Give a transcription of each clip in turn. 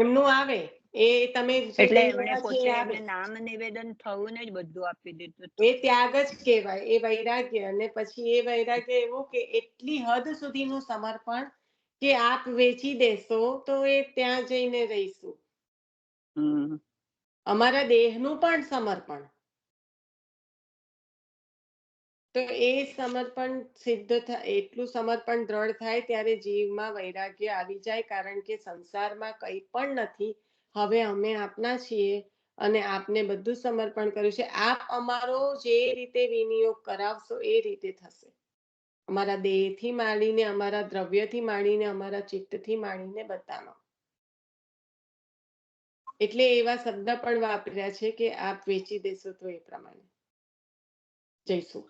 એમનું આવે એ તમે જે એટલે કહી એમણે રહ્યા છો પોતે એ આવે. એમને નામ નિવેદન થયું ને જ બધું આપી દીધું. એ ત્યાગ જ કહેવાય, એ વૈરાગ્ય. અને પછી એ વૈરાગ્ય એવું કે એટલી હદ સુધીનું સમર્પણ કે આપ વેચી દેશો તો એ ત્યાં જઈને રહીશું. અમારા દેહનું પણ સમર્પણ. તો એ સમર્પણ સિદ્ધ થાય, એટલું સમર્પણ દ્રઢ થાય ત્યારે જીવમાં વૈરાગ્ય આવી જાય, કારણ કે સંસારમાં કંઈ પણ નથી, હવે અમે આપના છીએ અને આપને બધું સમર્પણ કર્યું છે. આપ અમારો જે રીતે વિનિયોગ કરાવશો એ રીતે થશે. અમારા દેહથી માંડીને, અમારા દ્રવ્યથી માંડીને, અમારા ચિત્તથી માંડીને બધામાં. એટલે એવા શબ્દ પણ વાપર્યા છે કે આપ વેચી દેશો તો એ પ્રમાણે જઈશું.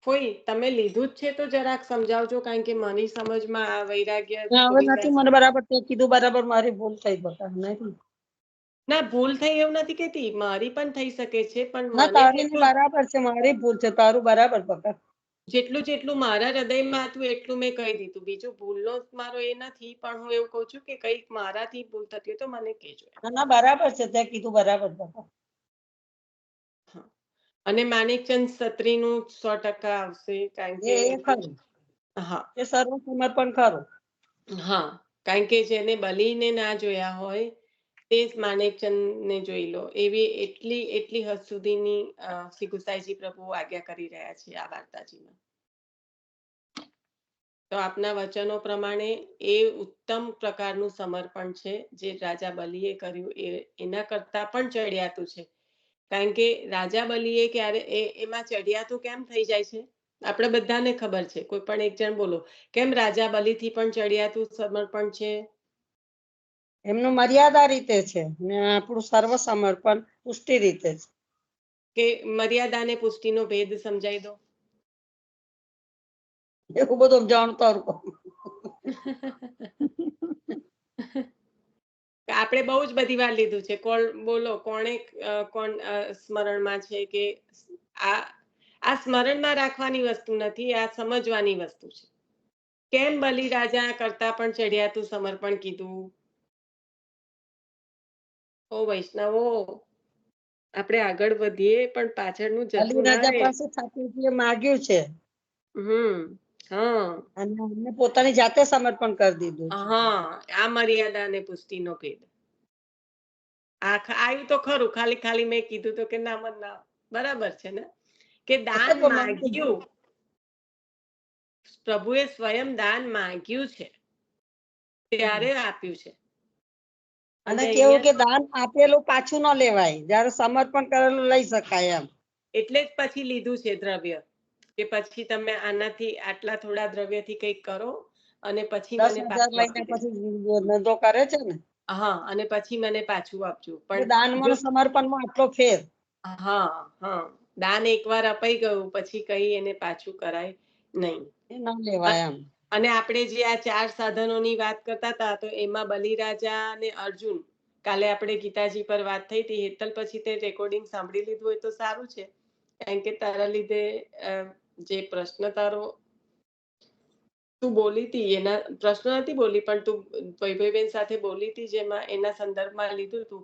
કોઈ તમે લીધું જ છે તો જરાક સમજાવજો, કારણ કે મારી સમજમાં આ વૈરાગ્ય હવે નથી મને બરાબર તે કીધું બરાબર, મારી ભૂલ થઈ બતા નહીં. ના ભૂલ થઈ એવું નથી કેતી, મારી પણ થઈ શકે છે, પણ ના મને તારી બરાબર છે, મારી ભૂલ છે, તારું બરાબર પકડ. જેટલું મારા હૃદયમાં હતું એટલું મેં કહી દીધું. બીજું ભૂલનો મારો એ નથી, પણ હું એવું કહું છું કે કંઈક મારાથી ભૂલ થતી હોય તો મને કહેજો. ના બરાબર છે, તે કીધું બરાબર પકડ. અને માણેકચંદ છત્રીનું 100% આવશે, કારણ કે એ ખરું. હા, એ સર્વ સમર્પણ ખરું. હા, કારણ કે જેને બલીને ના જોયા હોય તે માણેકચંદ ને જોઈ લો. એવી એટલી હદ સુધીની શ્રી ગુસાઈજી પ્રભુ આજ્ઞા કરી રહ્યા છે આ વાર્તાજીમાં. તો આપના વચનો પ્રમાણે એ ઉત્તમ પ્રકારનું સમર્પણ છે જે રાજા બલીએ કર્યું, એના કરતા પણ ચડિયાતું છે. કારણ કે રાજા બલીએ ક્યારે એમાં ચડિયાતું કેમ થઈ જાય છે આપણે બધાને ખબર છે. કોઈ પણ એક જણ બોલો કેમ રાજા બલીથી પણ ચડિયાતું સમર્પણ છે? એમનું મર્યાદા રીતે છે ને આપણું સર્વ સમર્પણ પુષ્ટિ રીતે છે. કે મર્યાદા અને પુષ્ટિનો ભેદ સમજાઈ દો. એવું બધું જાણતો આપણે બહુ જ બધી વાર લીધું છે. બોલો કોણ સ્મરણમાં છે કે આ સ્મરણમાં રાખવાની વસ્તુ નથી, આ સમજવાની વસ્તુ છે. કેમ બલિરાજા કરતા પણ ચડિયાતું સમર્પણ કીધું? ઓ વૈષ્ણવો, આપણે આગળ વધીએ પણ પાછળનું જતું ના બલિરાજા રહે. પાસે ઠાકોરજીએ માગ્યું છે હા, અને એમને પોતાની જાતે સમર્પણ કરી દીધું. હા, આ મર્યાદા અને પુષ્ટિનો ભેદ આવ્યું તો ખરું. ખાલી મેં કીધું તો કે ના બરાબર છે ને, કે દાન માંગ્યું, પ્રભુએ સ્વયં દાન માંગ્યું છે ત્યારે આપ્યું છે. અને કેવું કે દાન આપેલું પાછું ન લેવાય, જયારે સમર્પણ કરેલું લઈ શકાય એમ. એટલે જ પછી લીધું છે દ્રવ્ય, કે પછી તમે આનાથી આટલા થોડા દ્રવ્યથી કંઈક કરો અને પછી મને 10,000 પાછું લઈને આપી દેજો. પછી ધંધો કરે છે ને. હા, અને પછી મને પાછું આપજો. પણ દાનમાં સમર્પણમાં આટલો ફેર. હા, દાન એકવાર અપાઈ ગયું પછી કઈ એને પાછું કરાય નહીં. એ ન લેવાય એમ. અને આપણે જે આ 4 સાધનોની વાત કરતા હતા, તો એમાં બલિરાજા અને અર્જુન, કાલે આપણે ગીતાજી પર વાત થઈ હતી. હેતલ પછી તે રેકોર્ડિંગ સાંભળી લીધું હોય તો સારું છે, કારણ કે તારા લીધે જે પ્રશ્ન તું બોલી હતી, એના પ્રશ્ન નથી બોલી પણ તું વૈભવીબેન સાથે બોલી હતી, જેમાં એના સંદર્ભમાં લીધું હતું.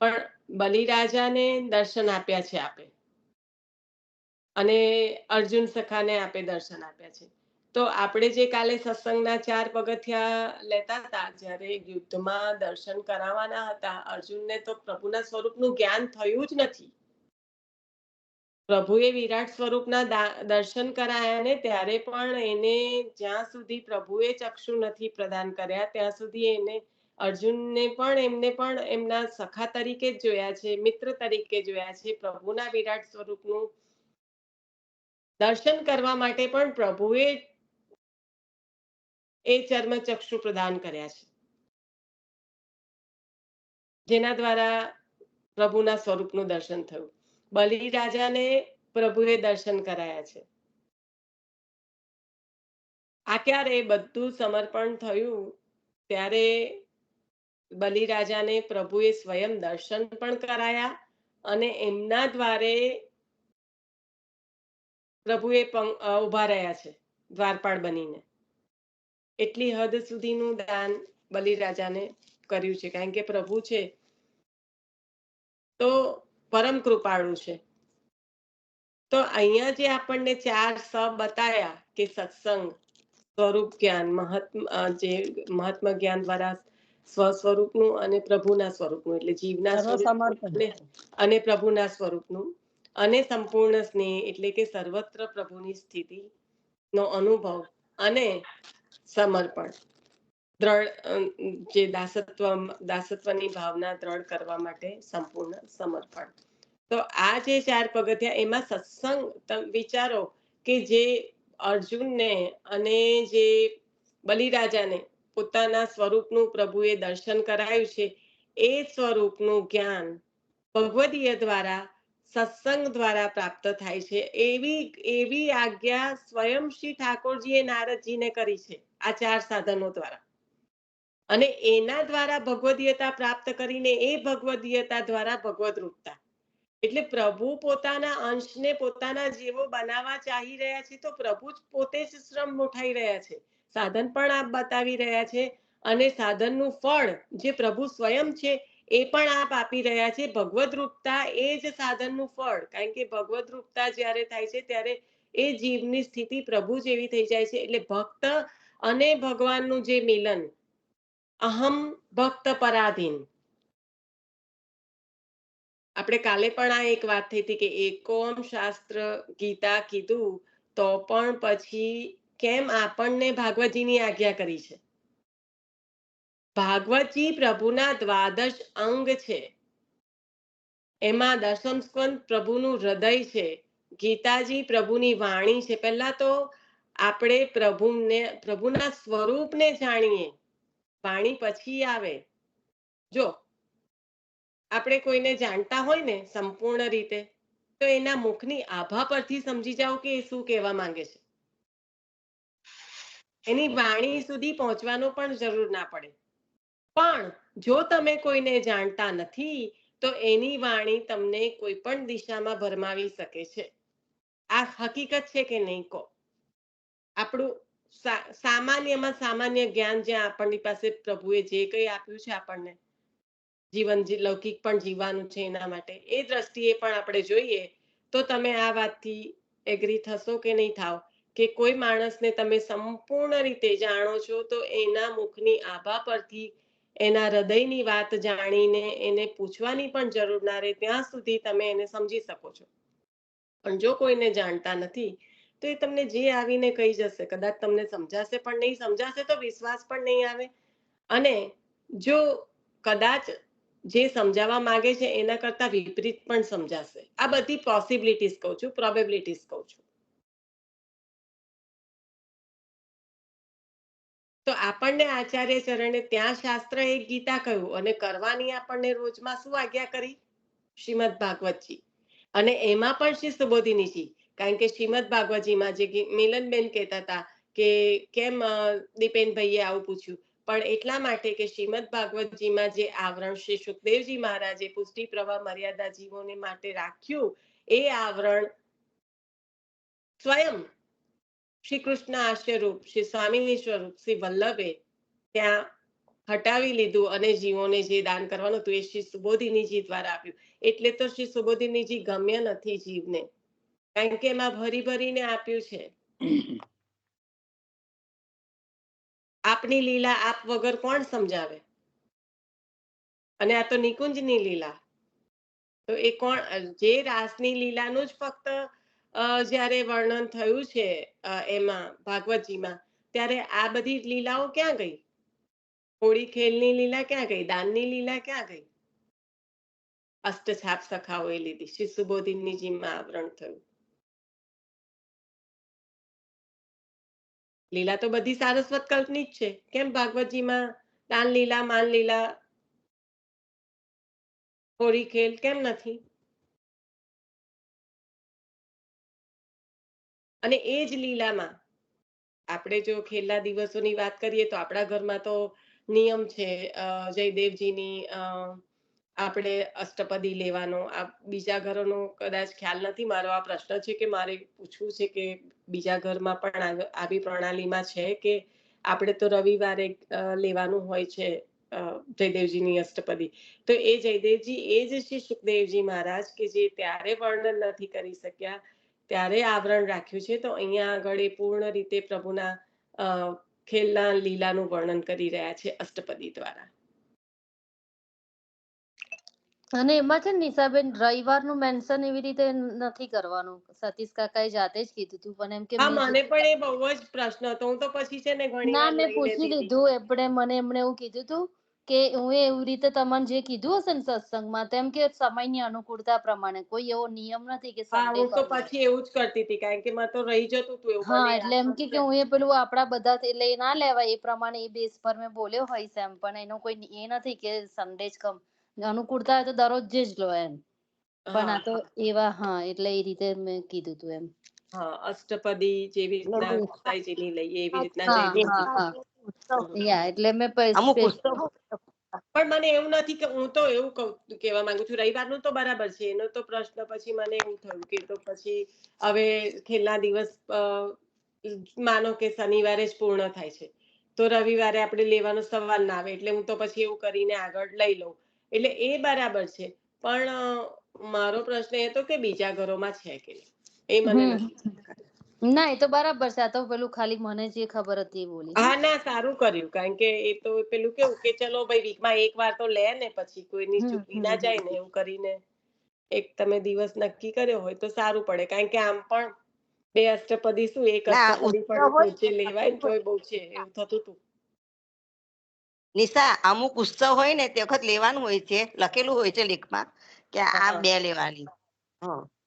પણ બલિરાજાને દર્શન આપ્યા છે આપે, અને અર્જુન સખાને આપે દર્શન આપ્યા છે. તો આપણે જે કાલે સત્સંગના 4 પગથિયા લેતા હતા, જ્યારે યુદ્ધમાં દર્શન કરાવવાના હતા અર્જુનને, તો પ્રભુના સ્વરૂપનું જ્ઞાન થયું જ નથી. પ્રભુએ વિરાટ સ્વરૂપના દર્શન કરાયા ને ત્યારે પણ એને જ્યાં સુધી પ્રભુએ ચક્ષુ નથી પ્રદાન કર્યા ત્યાં સુધી એને અર્જુનને પણ એમને પણ એમના સખા તરીકે જ જોયા છે, મિત્ર તરીકે જોયા છે. પ્રભુના વિરાટ સ્વરૂપનું દર્શન કરવા માટે પણ પ્રભુએ એ ચર્મચક્ષુ પ્રદાન કર્યા છે, જેના દ્વારા પ્રભુના સ્વરૂપનું દર્શન થયું. બલિરાજાને પ્રભુએ દર્શન કરાયા છે. આ ક્યારે બધું સમર્પણ થયું ત્યારે બલિરાજાને પ્રભુએ સ્વયં દર્શન પણ કરાયા, અને એમના દ્વારે પ્રભુએ ઉભા રહ્યા છે દ્વારપાળ બનીને. એટલી હદ સુધીનું દાન બલિરાજાને કર્યું છે, કારણ કે પ્રભુ છે તો પરમ કૃપાળુ છે. તો અહીંયા જે આપણને 4 સ બતાયા કે સત્સંગ, સ્વરૂપ જ્ઞાન, મહાત્મ જ્ઞાન દ્વારા સ્વસ્વરૂપનું અને પ્રભુના સ્વરૂપનું, એટલે જીવના સર્વ સમર્પણ. અને પ્રભુના સ્વરૂપનું, અને સંપૂર્ણ સ્નેહ એટલે કે સર્વત્ર પ્રભુની સ્થિતિ નો અનુભવ, અને સમર્પણ જે દાસત્વની ભાવના દ્રઢ કરવા માટે સંપૂર્ણ સમર્પણ. તો આ જે 4 પગથિયા, એમાં સત્સંગ, તમે વિચારો કે જે અર્જુનને અને જે બલિરાજાને પોતાના સ્વરૂપનું પ્રભુએ દર્શન કરાયું છે, એ સ્વરૂપનું જ્ઞાન ભગવદીય દ્વારા, સત્સંગ દ્વારા પ્રાપ્ત થાય છે. એવી આજ્ઞા સ્વયં શ્રી ઠાકોરજીએ નારદજીને કરી છે આ 4 સાધનો દ્વારા. અને એના દ્વારા ભગવદીયતા પ્રાપ્ત કરીને એ ભગવદીયતા દ્વારા ભગવદ રૂપતા. એટલે પ્રભુ પોતાના અંશને પોતાના જેવો બનાવવા ચાહી રહ્યા છે, તો પ્રભુ જ પોતે જ શ્રમ ઉઠાઈ રહ્યા છે, સાધન પણ આપ બતાવી રહ્યા છે, અને સાધનનું ફળ જે પ્રભુ સ્વયં છે એ પણ આપ આપી રહ્યા છે. ભગવદ રૂપતા એ જ સાધનનું ફળ, કારણ કે ભગવદ રૂપતા જ્યારે થાય છે ત્યારે એ જીવની સ્થિતિ પ્રભુ જેવી થઈ જાય છે. એટલે ભક્ત અને ભગવાનનું જે મિલન, અહમ ભક્ત પરાધીન. આપણે કાલે પણ આ એક વાત થઈ હતી કે એકોમ શાસ્ત્ર ગીતા કીધું, તો પણ પછી કેમ આપણને ભાગવતજીની આજ્ઞા કરી છે? ભાગવતજી પ્રભુના દ્વાદશ અંગ છે, એમાં દશમ સ્કંદ પ્રભુનું હૃદય છે, ગીતાજી પ્રભુની વાણી છે. પહેલા તો આપણે પ્રભુના સ્વરૂપને જાણીએ, વાણી પછી આવે. જો આપણે કોઈને જાણતા હોય ને સંપૂર્ણ રીતે, તો એના મુખની આભા પરથી સમજી જાઓ કે એ શું કહેવા માંગે છે. એની વાણી સુધી પહોંચવાનો પણ જરૂર ના પડે. પણ જો તમે કોઈને જાણતા નથી, તો એની વાણી તમને કોઈ પણ દિશામાં ભરમાવી શકે છે. આ હકીકત છે કે નહીં કહો? આપણું સામાન્યમાં સામાન્ય જ્ઞાન, જ્યાં આપણી પાસે પ્રભુએ જે કંઈ આપ્યું છે આપણને, જીવન લૌકિક પણ જીવવાનું છે, એના માટે એ દ્રષ્ટિએ પણ આપણે જોઈએ તો તમે આ વાતથી એગ્રી થશો કે નહીં થાવ કે કોઈ માણસને તમે સંપૂર્ણ રીતે જાણો છો, તો એના મુખની આભા પરથી એના હૃદયની વાત જાણીને એને પૂછવાની પણ જરૂર ના રહે, ત્યાં સુધી તમે એને સમજી શકો છો. પણ જો કોઈને જાણતા નથી, તો એ તમને જે આવીને કહી જશે, કદાચ તમને સમજાશે પણ નહીં, સમજાશે તો વિશ્વાસ પણ નહીં આવે, અને જો કદાચ જે સમજાવવા માંગે છે એના કરતા વિપરીત પણ સમજાશે. આ બધી પોસિબિલિટીઝ કહું છું, પ્રોબેબિલિટીઝ કહું છું. તો આપણને આચાર્ય ચરણે ત્યાં શાસ્ત્ર એક ગીતા કહ્યું, અને કરવાની આપણને રોજમાં શું આજ્ઞા કરી? શ્રીમદ ભાગવતજી. અને એમાં પણ શ્રી સુબોધિનીજી, કારણ કે શ્રીમદ ભાગવતજીમાં જે મિલનબેન કહેતા હતા કે કેમ દીપેનભાઈએ આવું પૂછ્યું, પણ એટલા માટે કે શ્રીમદ ભાગવતજીમાં જે આવરણ શ્રી સુખદેવજી મહારાજે પુષ્ટિ પ્રવાહ મર્યાદા જીવોને માટે રાખ્યું, એ આવરણ સ્વયં શ્રી કૃષ્ણ આશ્રયરૂપ શ્રી સ્વામીની સ્વરૂપ શ્રી વલ્લભે ત્યાં હટાવી લીધું, અને જીવોને જે દાન કરવાનું હતું એ શ્રી સુબોધિનીજી દ્વારા આપ્યું. એટલે તો શ્રી સુબોધિનીજી ગમ્ય નથી જીવને, કારણ કે એમાં ભરી ભરીને આપ્યું છે. આપની લીલા આપ વગર કોણ સમજાવે? અને આ તો નિકુંજની લીલા. તો એ કોણ, જે રાસની લીલાનું જ ફક્ત જ્યારે વર્ણન થયું છે એમાં ભાગવતજીમાં, ત્યારે આ બધી લીલાઓ ક્યાં ગઈ? હોળી ખેલની લીલા ક્યાં ગઈ? દાનની લીલા ક્યાં ગઈ? અષ્ટછાપ સખાઓએ લીધી, શ્રી સુબોધિનીજીમાં આવરણ થયું. લીલા તો બધી સારસ્વત કલ્પની જ છે. કેમ ભાગવતજીમાં દાન લીલા, માન લીલા, હોળી ખેલ કેમ નથી? અને એ જ લીલામાં આપણે જો ખેલના દિવસોની વાત કરીએ, તો આપણા ઘરમાં તો નિયમ છે જયદેવજીની આપણે અષ્ટપદી લેવાનો. આ બીજા ઘરોનો કદાચ ખ્યાલ નથી. મારો આ પ્રશ્ન છે કે મારે પૂછવું છે કે બીજા ઘરમાં પણ આવી પ્રણાલીમાં છે કે આપણે તો રવિવારે લેવાનું હોય છે જયદેવજીની અષ્ટપદી. તો એ જયદેવજી એ જ શ્રી સુખદેવજી મહારાજ કે જે ત્યારે વર્ણન નથી કરી શક્યા, ત્યારે આવરણ રાખ્યું છે. તો અહીંયા આગળ એ પૂર્ણ રીતે પ્રભુના ખેલના લીલાનું વર્ણન કરી રહ્યા છે અષ્ટપદી દ્વારા. અને એમાં છે ને નિશાબેન રવિવારનું મેન્શન એવી રીતે નથી કરવાનું. સતીશ કાકાએ જાતે જ કીધું હતું, પણ એમ કે હા, મને પણ એ બહુ જ પ્રશ્ન હતો. હું તો પછી છે ને ઘણી ના વાર મેં લઈ પૂછી લેતી હતી. લીધું એમણે મને એવું કીધું હતું કે હું એવી રીતે તમને જે કીધું હશે ને સત્સંગમાં તેમ કે સમયની અનુકૂળતા પ્રમાણે કોઈ એવો નિયમ નથી કે હા, સન્ડે હું તો કરવો. પછી એવું જ કરતી હતી, કારણ કે મને તો રહી જતું હતું એવું. હા, મને એટલે એમ યાદ કે નથી હું એ પેલું આપણા બધા એટલે એ ના લેવાય એ પ્રમાણે એ બેઝ પર મેં બોલ્યો હોય છે એમ, પણ એનો કોઈ એ નથી કે સન્ડે જ અનુકૂળતા હોય તો દરરોજ જ લો એમ. પણ આ તો એવા હા, એટલે એ રીતે મેં કીધું હતું એમ. હા, અષ્ટપદી જેવી રીતના ગોસાઈજીની લઈએ એવી રીતના હા જયદેવજી. હા હા યા એટલે મેં અમુક પુસ્તકો પણ મને એવું નથી કે હું તો એવું કહેવા માંગુ છું, રવિવારનું તો બરાબર છે, એનો તો પ્રશ્ન પછી મને એવું થયું કે તો પછી હવે છેલ્લા દિવસ માનો કે શનિવારે જ પૂર્ણ થાય છે, તો રવિવારે આપણે લેવાનો સવાલ ના આવે, એટલે હું તો પછી એવું કરીને આગળ લઈ લઉં. એટલે એ બરાબર છે. પણ મારો પ્રશ્ન એ હતો કે બીજા ઘરોમાં છે કે નહીં, એ મને નથી. ના એ તો બરાબર છે. આ તો પેલું ખાલી મને જે ખબર હતી એ બોલી. હા, ના સારું કર્યું, કારણ કે એ તો પેલું કેવું કે ચલો ભાઈ વીકમાં એક વાર તો લે ને, પછી કોઈની ચૂકી ના જાય ને, એવું કરીને એક તમે દિવસ નક્કી કર્યો હોય તો સારું પડે. કારણ કે આમ પણ બે અષ્ટપદી શું એક અષ્ટપદી પણ રોજે લેવાય ને તોય બહુ છે એવું થતું હતું. નિશા અમુક ઉત્સવ હોય ને તે વખત લેવાનું હોય છે, લખેલું હોય છે લેખમાં કે આ હા, 2 લેવાની.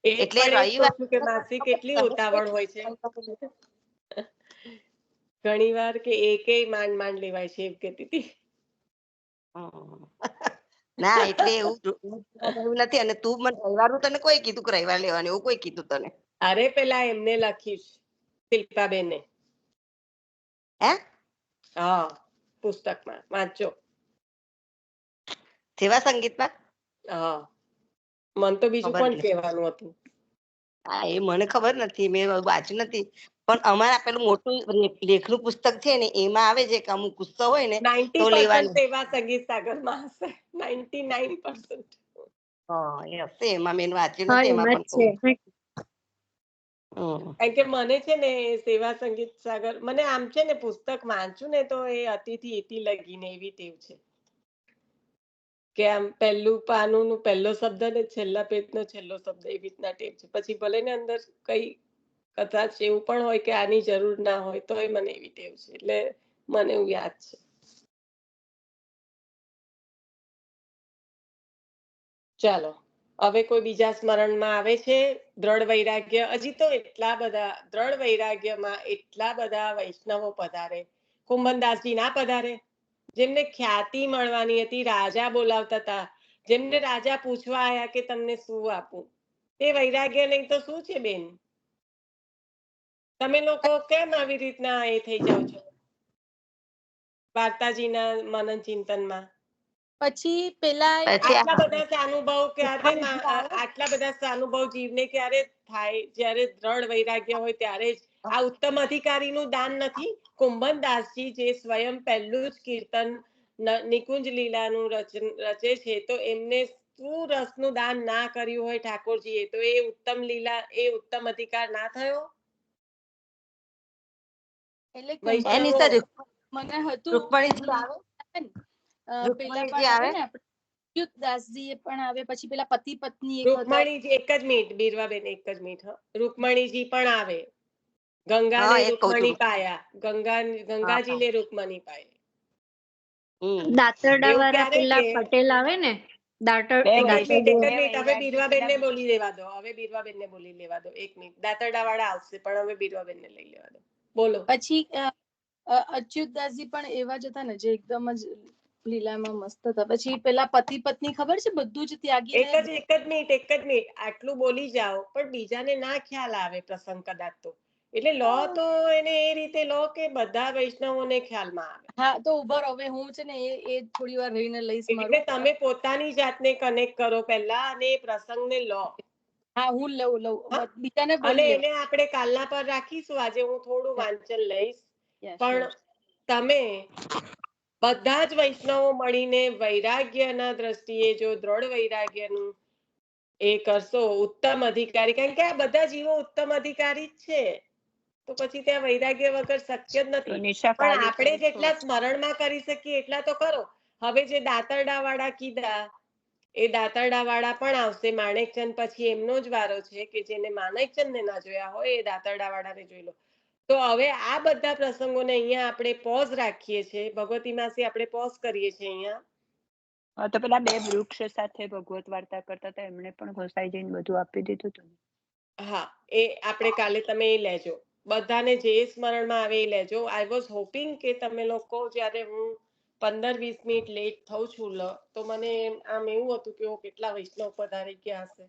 એ જ એટલે પણ એ જ કહું છું કે માસી કેટલી રવિવાર ઉતાવળ હોય છે. ઘણી વાર કે એકેય માંડ લેવાય છે એમ કહેતી હતી. ના એટલે એવું નથી. અને તું મને રવિવારનું તને કોઈ કીધું કે રવિવાર લેવાનું, એવું કોઈ કીધું તને? અરે પેલા એમને લખ્યું શિલ્પાબેને. હે? હા, પુસ્તકમાં વાંચો. સેવા સંગીતમાં? હા, મને તો બીજું ખબર પણ નહીં. કહેવાનું હતું. હા, એ મને ખબર નથી, મેં વાંચ્યું નથી. પણ અમારા પેલું મોટું લેખનું પુસ્તક છે ને એમાં આવે છે કે અમુક ઉત્સવ હોય ને તો 90% લેવાનું. સેવા સંગીત સાગરમાં હશે. 99%. હા, એ હશે. એમાં મેં વાંચ્યું હા નથી, એમાં એમાં પણ જ છે. કહું. કારણ કે મને છે ને સેવા સંગીત સાગર, મને આમ છે ને પુસ્તક વાંચું ને તો એ અતિથી ઇતિ લગીને એવી ટેવ છે કે આમ પહેલું પાનું નું પહેલો શબ્દ ને છેલ્લા પેજનો છેલ્લો શબ્દ એવી રીતના ટેવ છે. પછી ભલે ને અંદર કઈ કદાચ એવું પણ હોય કે આની જરૂર ના હોય તોય મને એવી ટેવ છે. એટલે મને એવું યાદ છે. ચાલો, હવે કોઈ બીજા સ્મરણમાં આવે છે? દ્રઢ વૈરાગ્ય. હજી તો એટલા બધા દ્રઢ વૈરાગ્યમાં એટલા બધા વૈષ્ણવો પધારે. કુંભનદાસજી ના પધારે? જેમને ખ્યાતિ મળવાની હતી, રાજા બોલાવતા હતા, જેમને રાજા પૂછવા આયા કે તમને શું આપું, તે વૈરાગ્ય નહીં તો શું છે બેન? તમે લોકો કેમ આવી રીતના એ થઈ જાવ છો વાર્તાજીના મનન ચિંતનમાં? પછી પેલા આટલા બધા સાનુભવ ક્યારે આટલા બધા સાનુભવ જીવને ક્યારે થાય? જ્યારે દ્રઢ વૈરાગ્ય હોય ત્યારે જ. આ ઉત્તમ અધિકારીનું દાન નથી? કુંભનદાસજી જે સ્વયં પહેલું જ કીર્તન નિકુંજ લીલાનું રચે છે, તો એમને શું રસનું દાન ના કર્યું હોય ઠાકોરજીએ, તો એ ઉત્તમ લીલા, એ ઉત્તમ અધિકાર ના થયો? એટલે વૈષ્ણવો મને હતું રૂકમણીજી આવે, પેલા રૂકમણીજી પણ આવે આવે. ને આપણે દાસજી એ પણ આવે, પછી પેલા પતિ પત્ની એક હતા. રૂકમણીજી, એક જ મિનિટ બીરવાબેન, એક જ મિનિટ. રૂકમણીજી પણ આવે. હા, ગંગાને એ જ કહું છું. રૂકમણી પાયા. ગંગાજીને રૂકમણી પાય. દાતરડા એવું વાળા ક્યારે પેલા કે પટેલ આવે ને, એક મિનિટ હવે બીરવાબેન ને બોલી લેવા દો. હવે બીરવાબેન ને બોલી લેવા દો. એક મિનિટ. દાતરડા વાળા આવશે પણ હવે બીરવાબેન ને લઈ લેવા દો. બોલો. પછી અચ્યુતદાસજી પણ એવા જ હતા ને જે એકદમ જ લીલામાં મસ્ત હતા. પછી પેલા પતિ પત્ની ખબર છે બધું જ ત્યાગીને એક જ મિનિટ. આટલું બોલી જાઓ પણ બીજાને ના ખ્યાલ આવે પ્રસંગ કદાચ તો. એટલે લો તો એને એ રીતે લો કે બધા વૈષ્ણવોને ખ્યાલમાં આવે. હા, તો ઉભર હવે હું છે ને એ થોડી વાર રહીને લઈશ એટલે મારું. તમે પોતાની જાતને કનેક્ટ કરો પહેલા અને એ પ્રસંગને લો. હા, હું લઉં બીજાને અને બોલી એને આપણે કાલના પર રાખીશું. આજે હું થોડું વાંચન લઈશ. પણ તમે બધા જ વૈષ્ણવો મળીને વૈરાગ્યના દ્રષ્ટિએ જો દ્રઢ વૈરાગ્યનું એ કરશો ઉત્તમ અધિકારી, કારણ કે આ બધા જીવો ઉત્તમ અધિકારી જ છે, તો પછી ત્યાં વૈરાગ્ય વગર શક્ય જ નથી. પણ આપણે જેટલા સ્મરણમાં કરી શકીએ એટલા તો કરો. હવે જે દાતરડા વાળા કીધા એ દાતરડા વાળા પણ આવશે માણેકચંદ પછી, એમનો જ વારો છે કે જેને માણેકચંદ ને ના જોયા હોય એ દાતરડા વાળાને જોઈ લો. તો હવે આ બધા પ્રસંગોને અહીંયા આપણે પોઝ રાખીએ છીએ. ભગવતી માસી આપણે પોઝ કરીએ છીએ અહીંયા. તો પેલા 2 વૃક્ષ સાથે ભગવત વાર્તા કરતા હતા એમણે પણ ઘસાઈ જઈને બધું આપી દીધું હતું. હા, એ આપણે કાલે તમે એ લેજો, બધાને જે સ્મરણમાં આવે એ લેજો. આઈ વોઝ હોપિંગ કે તમે લોકો, જ્યારે હું 15-20 મિનિટ લેટ થઉં છું તો મને આમ એવું હતું કે કેટલા વૈષ્ણવ પધારી ગયા હશે.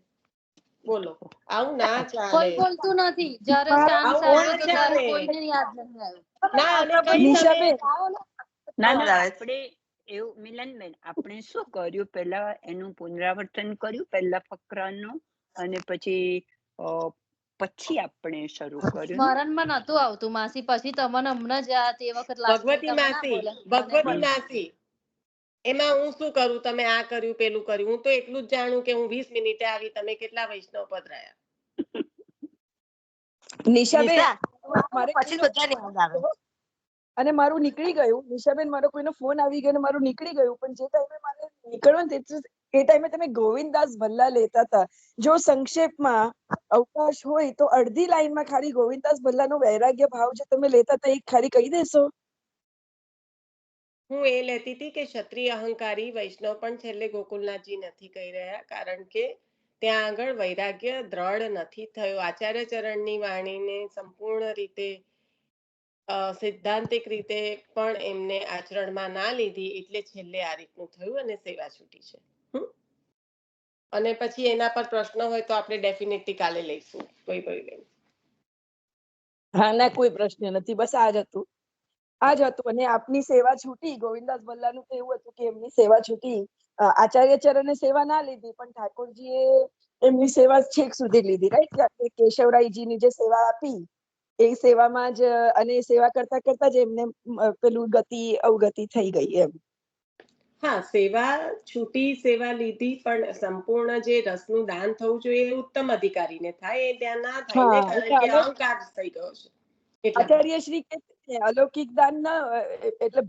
બોલો, આવું ના ચાલે. કોઈ બોલતું નથી. જ્યારે ચાન્સ આવે તો ત્યારે કોઈને યાદ નથી આવ્યું. ના, અને કઈ તમે ના આપણે એવું મિલનબેન, આપણે શું કર્યું, પહેલા એનું પુનરાવર્તન કર્યું, પહેલા ફકરાનું, અને પછી આપણે શરૂ કર્યું. સ્મરણમાં નતું આવતું માસી. પછી તમને હમણાં જ તે વખત ભગવતી માસી એમાં હું શું કરું, તમે આ કર્યું પેલું કર્યું, હું તો એટલું જ જાણું કે હું 20 મિનિટે આવી, તમે કેટલા વૈષ્ણવ પધરાયા. નિશા, પછી બધાને યાદ આવે. અને મારું નીકળી ગયું. નિશાબેન, મારો કોઈનો ફોન આવી ગયો ને મારું નીકળી ગયું, પણ જે ટાઈમે મારે નીકળવાનું એ ટાઈમે તમે ગોવિંદદાસ ભલ્લા લેતા હતા. જો સંક્ષેપમાં અવકાશ હોય તો અડધી લાઈનમાં ખાલી ગોવિંદદાસ ભલ્લાનો વૈરાગ્ય ભાવ જે તમે લેતા હતા એ ખાલી કહી દેશો? હું એ લેતી હતી કે ક્ષત્રિય અહંકારી વૈષ્ણવ પણ છેલ્લે ગોકુલનાથજી નથી કહી રહ્યા, કારણ કે ત્યાં આગળ વૈરાગ્ય દ્રઢ નથી થયો. આચાર્ય ચરણની વાણીને સંપૂર્ણ રીતે સિદ્ધાંતિક રીતે પણ એમને આચરણમાં ના લીધી, એટલે છેલ્લે આ રીતનું થયું અને સેવા છૂટી છે. અને પછી એના પર પ્રશ્ન હોય તો આપણે ડેફિનેટલી કાલે લઈશું. હા, ના, કોઈ પ્રશ્ન નથી. બસ આ જ હતું. અને આપની સેવા છૂટી. ગોવિંદાસ ભલ્લાનું તો એવું હતું કે એમની સેવા છૂટી. આચાર્ય ચરણે સેવા ના લીધી, પણ ઠાકોરજીએ એમની સેવા છેક સુધી લીધી, રાઈટ? કેશવરાયજીની જે સેવા આપી એ સેવામાં જ, અને સેવા કરતા કરતા જ એમને પેલું અવગતિ થઈ ગઈ એમ. હા, સેવા છૂટી, સેવા લીધી, પણ સંપૂર્ણ જે રસનું દાન થવું જોઈએ એ ઉત્તમ અધિકારીને થાય, એ ત્યાં ના થાય ને, કારણ કે અહંકાર થઈ ગયો છે. આચાર્ય શ્રી કે અલૌકિક દાન ના, એટલે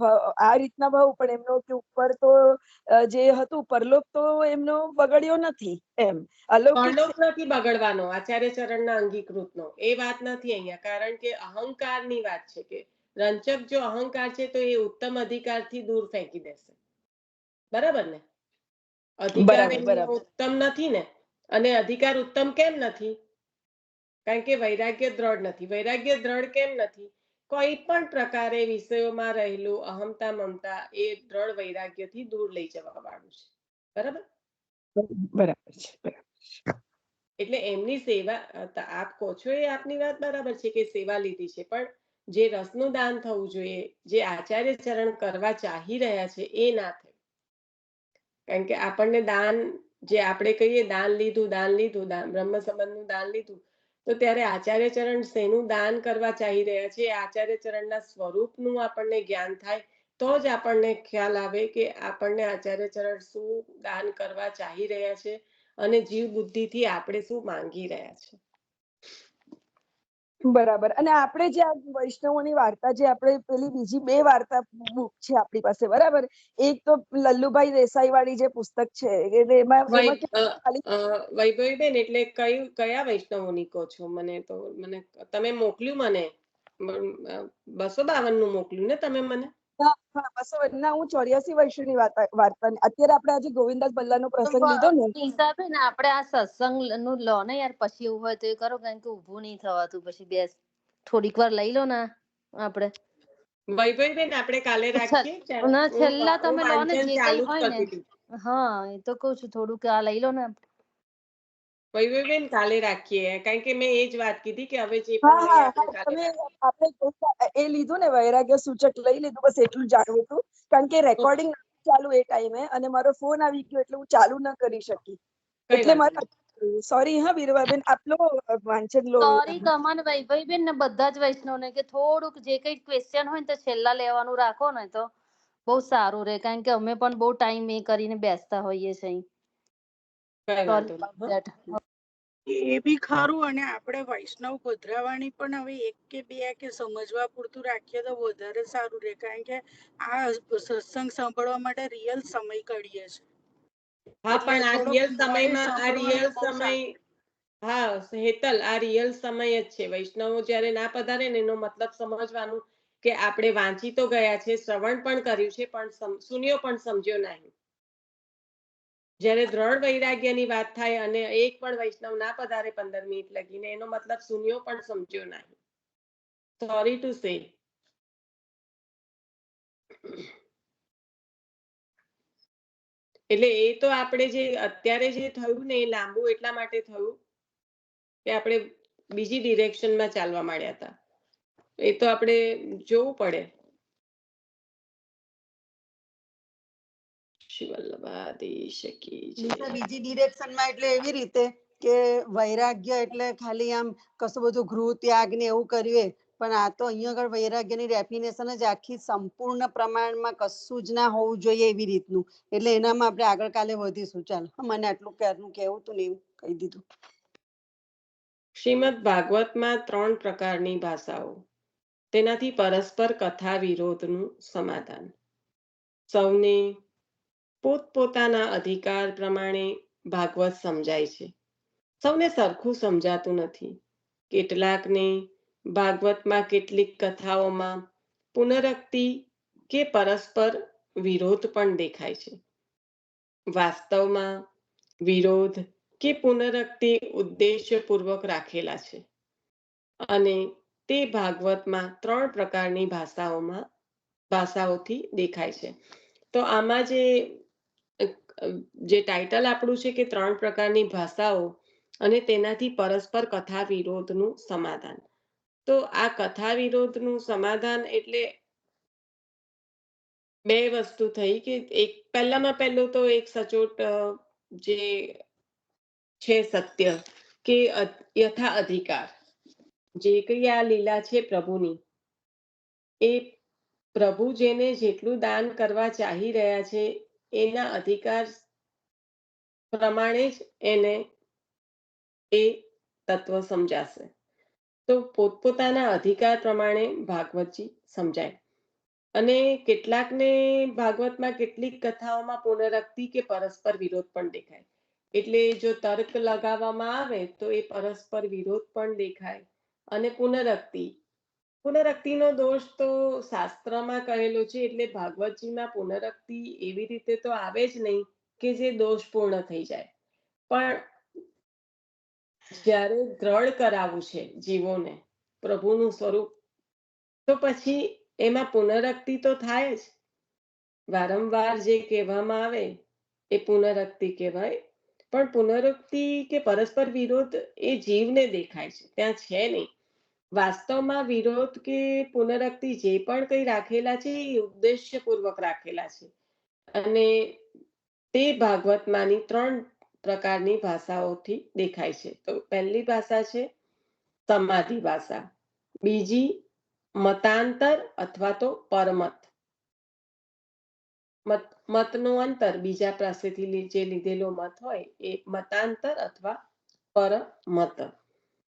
આ રીતના ભાવ, પણ એમનો કે ઉપર તો જે હતું પરલોક તો એમનો બગડ્યો નથી એમ. પરલોક નથી બગડવાનો, આચાર્ય ચરણના અંગીકૃતનો એ વાત નથી અહીંયા, કારણ કે અહંકારની વાત છે કે રંચક જો અહંકાર છે તો એ ઉત્તમ અધિકારથી દૂર ફેંકી દેશે. બરાબર ને? અધિકાર ઉત્તમ નથી ને. અને અધિકાર ઉત્તમ કેમ નથી? કારણ કે વૈરાગ્ય દ્રઢ નથી. વૈરાગ્ય દ્રઢ કેમ નથી? કોઈ પણ પ્રકારે વિષયોમાં રહેલું અહમતા મમતા એ દ્રઢ વૈરાગ્યથી દૂર લઈ જવા વાળું છે. બરાબર? બરાબર છે. એટલે એમની સેવા, આપ કહો છો એ આપની વાત બરાબર છે કે સેવા લીધી છે, પણ જે રસનું દાન થવું જોઈએ, જે આચાર્ય ચરણ કરવા ચાહી રહ્યા છે, એ ના થયું. કારણ કે આપણને દાન, જે આપણે કહીએ દાન લીધું, બ્રહ્મ સંબંધનું દાન લીધું, તો ત્યારે આચાર્ય ચરણ શેનું દાન કરવા ચાહી રહ્યા છે, આચાર્ય ચરણના સ્વરૂપનું આપણને જ્ઞાન થાય, તો જ આપણને ખ્યાલ આવે કે આપણને આચાર્ય ચરણ શું દાન કરવા ચાહી રહ્યા છે અને જીવ બુદ્ધિથી આપણે શું માંગી રહ્યા છે. બરાબર. અને આપણે જે આ વૈષ્ણવોની વાર્તા, જે આપણે પેલી બીજી 2 વાર્તા બુક છે આપણી પાસે, બરાબર? એક તો લલ્લુભાઈ દેસાઈ વાળી જે પુસ્તક છે, એમાં વૈભવીબેન, એટલે કયા વૈષ્ણવોની કહો છો? મને તમે મોકલ્યું, મને 252 નું મોકલ્યું ને તમે મને? હું 84 વર્ષની વાર્તા. અત્યારે આપણે આજે ગોવિંદાસ ભલ્લાનો પ્રસંગ લીધો ને હિસાબે ને, આપણે આ સત્સંગ નું લો ને યાર, પછી એવું હોય તો એ કરો, કારણ કે ઊભું નહીં થવાતું. પછી બેસ, થોડીક વાર લઈ લો ને આપણે. વૈભવીબેન, આપણે કાલે રાખીએ. છેલ્લા તમે લો ને જે કઈ હોય ને. કરતી. હા, એ તો કહું છું, થોડુંક આ લઈ લો ને. વૈભવીબેન, કાલે રાખીએ, કારણ કે મેં એ જ વાત કીધી કે હવે જે આપણે એ લીધું ને વૈરાગ્ય સૂચક લઈ લીધું. બસ એટલું જાણવું હતું, કારણ કે રેકોર્ડિંગ ચાલુ એ ટાઈમે, અને મારો ફોન આવી ગયો એટલે હું ચાલુ ન કરી શકી. એટલે મારે સોરી હા વીરવાબેન, આપનો વાંચન લો. સોરી તમને વૈભવીબેન ને બધા જ વૈષ્ણવને કે થોડુંક જે કઈ ક્વેશ્ચન હોય ને તો છેલ્લા લેવાનું રાખો ને તો બહુ સારું રહે, કારણ કે અમે પણ બહુ ટાઈમ એ કરીને બેસતા હોઈએ છીએ. કઈ સોરી વાંધો અબાઉટ નહીં. ધેટ. એ બી ખરું. અને આપણે વૈષ્ણવ પધરાવાણી પણ હવે એક કે બે કે સમજવા પૂરતું રાખીએ તો વધારે સારું રહે, કારણ કે આ સત્સંગ સાંભળવા માટે રિયલ સમય કાઢીએ છે. હા, એટલે પણ આ થોડોક રિયલ મોડે સમયમાં આ સાંભળવાનું રિયલ તો બહુ સમય, સારું. હા હેતલ, આ રિયલ સમય જ છે. વૈષ્ણવો જ્યારે ના પધારે ને એનો મતલબ સમજવાનું કે આપણે વાંચી તો ગયા છે, શ્રવણ પણ કર્યું છે, પણ સુન્યો પણ સમજ્યો નહીં. જ્યારે દ્રઢ વૈરાગ્યની વાત થાય અને એક પણ વૈષ્ણવ ના પધારે 15 મિનિટ લગીને, એનો મતલબ સુન્યો પણ સમજ્યો નહીં. Sorry to say. એટલે એ તો આપણે જે અત્યારે જે થયું ને એ લાંબુ એટલા માટે થયું કે આપણે બીજી ડિરેક્શનમાં ચાલવા માંડ્યા હતા. એ તો આપણે જોવું પડે. બીજી ડિરેક્શનમાં એટલે એવી રીતે કે વૈરાગ્ય એટલે ખાલી આમ કશું બધું ગૃહ ત્યાગ ને એવું કર્યું, પણ આ તો અહીંયા આગળ વૈરાગ્યની ડેફિનેશન જ આખી સંપૂર્ણ પ્રમાણમાં કશું જ ના હોવું જોઈએ એવી રીતનું. એટલે એનામાં આપણે આગળ કાલે વધીશું. ચાલ, મને આટલું ક્યારનું કહેવું હતું ને એવું કહી દીધું. શ્રીમદ ભાગવતમાં 3 પ્રકારની ભાષાઓ, તેનાથી પરસ્પર કથા વિરોધનું સમાધાન. સૌને પોતપોતાના અધિકાર પ્રમાણે ભાગવત સમજાય છે. સૌને સરખું સમજાતું નથી. કેટલાકને ભાગવતમાં કેટલીક કથાઓમાં પુનરક્તિ કે પરસ્પર વિરોધ પણ દેખાય છે. વાસ્તવમાં વિરોધ કે પુનરક્તિ ઉદ્દેશ્યપૂર્વક રાખેલા છે, અને તે ભાગવતમાં 3 પ્રકારની ભાષાઓથી દેખાય છે. તો આમાં જે ટાઇટલ આપણું છે કે 3 પ્રકારની ભાષાઓ અને તેનાથી પરસ્પર કથા વિરોધનું સમાધાન. તો આ કથા વિરોધનું સમાધાન એટલે બે વસ્તુ થઈ કે એક પહેલામાં પહેલું તો એક સચોટ જે છે સત્ય કે યથા અધિકાર, જે કઈ આ લીલા છે પ્રભુની, એ પ્રભુ જેને જેટલું દાન કરવા ચાહી રહ્યા છે એના અધિકાર પ્રમાણે જ એને એ તત્વ સમજાશે. તો પોતપોતાના અધિકાર પ્રમાણે ભાગવતજી સમજાય. અને કેટલાકને ભાગવતમાં કેટલીક કથાઓમાં પુનરક્તિ કે પરસ્પર વિરોધ પણ દેખાય. એટલે જો તર્ક લગાવવામાં આવે તો એ પરસ્પર વિરોધ પણ દેખાય અને પુનરક્તિનો દોષ તો શાસ્ત્રમાં કહેલો છે. એટલે ભાગવતજીમાં પુનરક્તિ એવી રીતે તો આવે જ નહીં કે જે દોષપૂર્ણ થઈ જાય, પણ જ્યારે દ્રઢ કરાવવું છે જીવોને પ્રભુનું સ્વરૂપ, તો પછી એમાં પુનરક્તિ તો થાય જ. વારંવાર જે કહેવામાં આવે એ પુનરક્તિ કહેવાય, પણ પુનરુક્તિ કે પરસ્પર વિરોધ એ જીવને દેખાય છે, ત્યાં છે નહીં. વાસ્તવમાં વિરોધ કે પુનરક્તિ જે પણ કંઈ રાખેલા છે એ ઉદ્દેશ્યપૂર્વક રાખેલા છે. અને તે ભાગવતમાંની 3 પ્રકારની ભાષાઓથી દેખાય છે. તો પહેલી ભાષા છે સમાધિ ભાષા, બીજી મતાંતર અથવા તો પરમત. મતનો અંતર, બીજા પાસેથી જે લીધેલો મત હોય એ મતાંતર અથવા પરમત.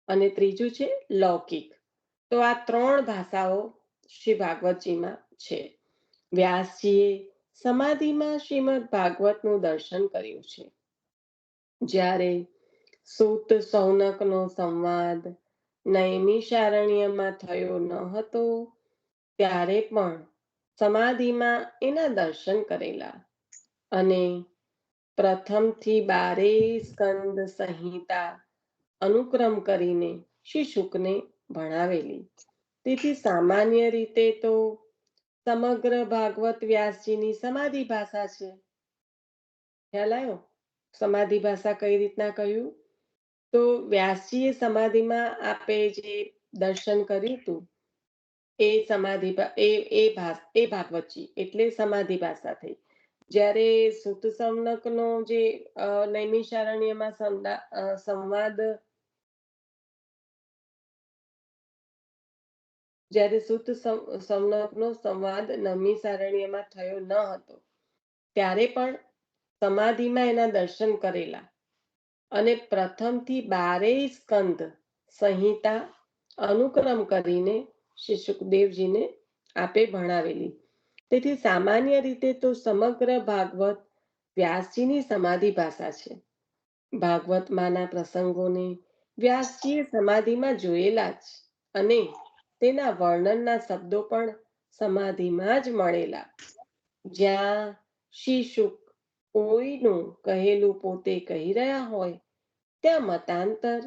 અને ત્રીજું છે લૌકિક. તો આ 3 ભાષાઓ શ્રી ભાગવતજીમાં છે. વ્યાસજીએ સમાધિમાં શ્રીમદ ભાગવતનું દર્શન કર્યું છે. જ્યારે સૂત સૌનકનો સંવાદ નૈમિષારણ્યમાં થયો ન હતો, ત્યારે પણ સમાધિમાં એના દર્શન કરેલા અને પ્રથમથી 12 સ્કંદ સંહિતા અનુક્રમ કરીને શ્રી શુકને ભણાવેલી. તેથી સામાન્ય રીતે તો સમગ્ર ભાગવત વ્યાસજીની સમાધિ ભાષા છે. ખ્યાલ આવ્યો? સમાધિ ભાષા કઈ રીતના કહ્યું? તો વ્યાસજીએ સમાધિમાં આપે જે દર્શન કર્યું હતું એ સમાધિ એ ભાગવતજી એટલે સમાધિ ભાષા થઈ. જ્યારે સુત સંવનકનો જે નૈમિષારણ્યમાં સંવાદ જ્યારે સુત સંવનકનો સંવાદ નૈમિષારણ્યમાં થયો ન હતો ત્યારે પણ સમાધિમાં એના દર્શન કરેલા અને પ્રથમથી 12 સ્કંદ સંહિતા અનુક્રમ કરીને શ્રી સુખદેવજીને આપે ભણાવેલી. તેથી સામાન્ય રીતે તો સમગ્ર ભાગવત વ્યાસજીની સમાધિ ભાષા છે. ભાગવતમાંના પ્રસંગોને વ્યાસજીએ સમાધિમાં જોયેલા જ અને તેના વર્ણનના શબ્દો પણ સમાધિમાં જ મળેલા. જ્યાં શ્રી શુક કોઈનું કહેલું પોતે કહી રહ્યા હોય ત્યાં મતાંતર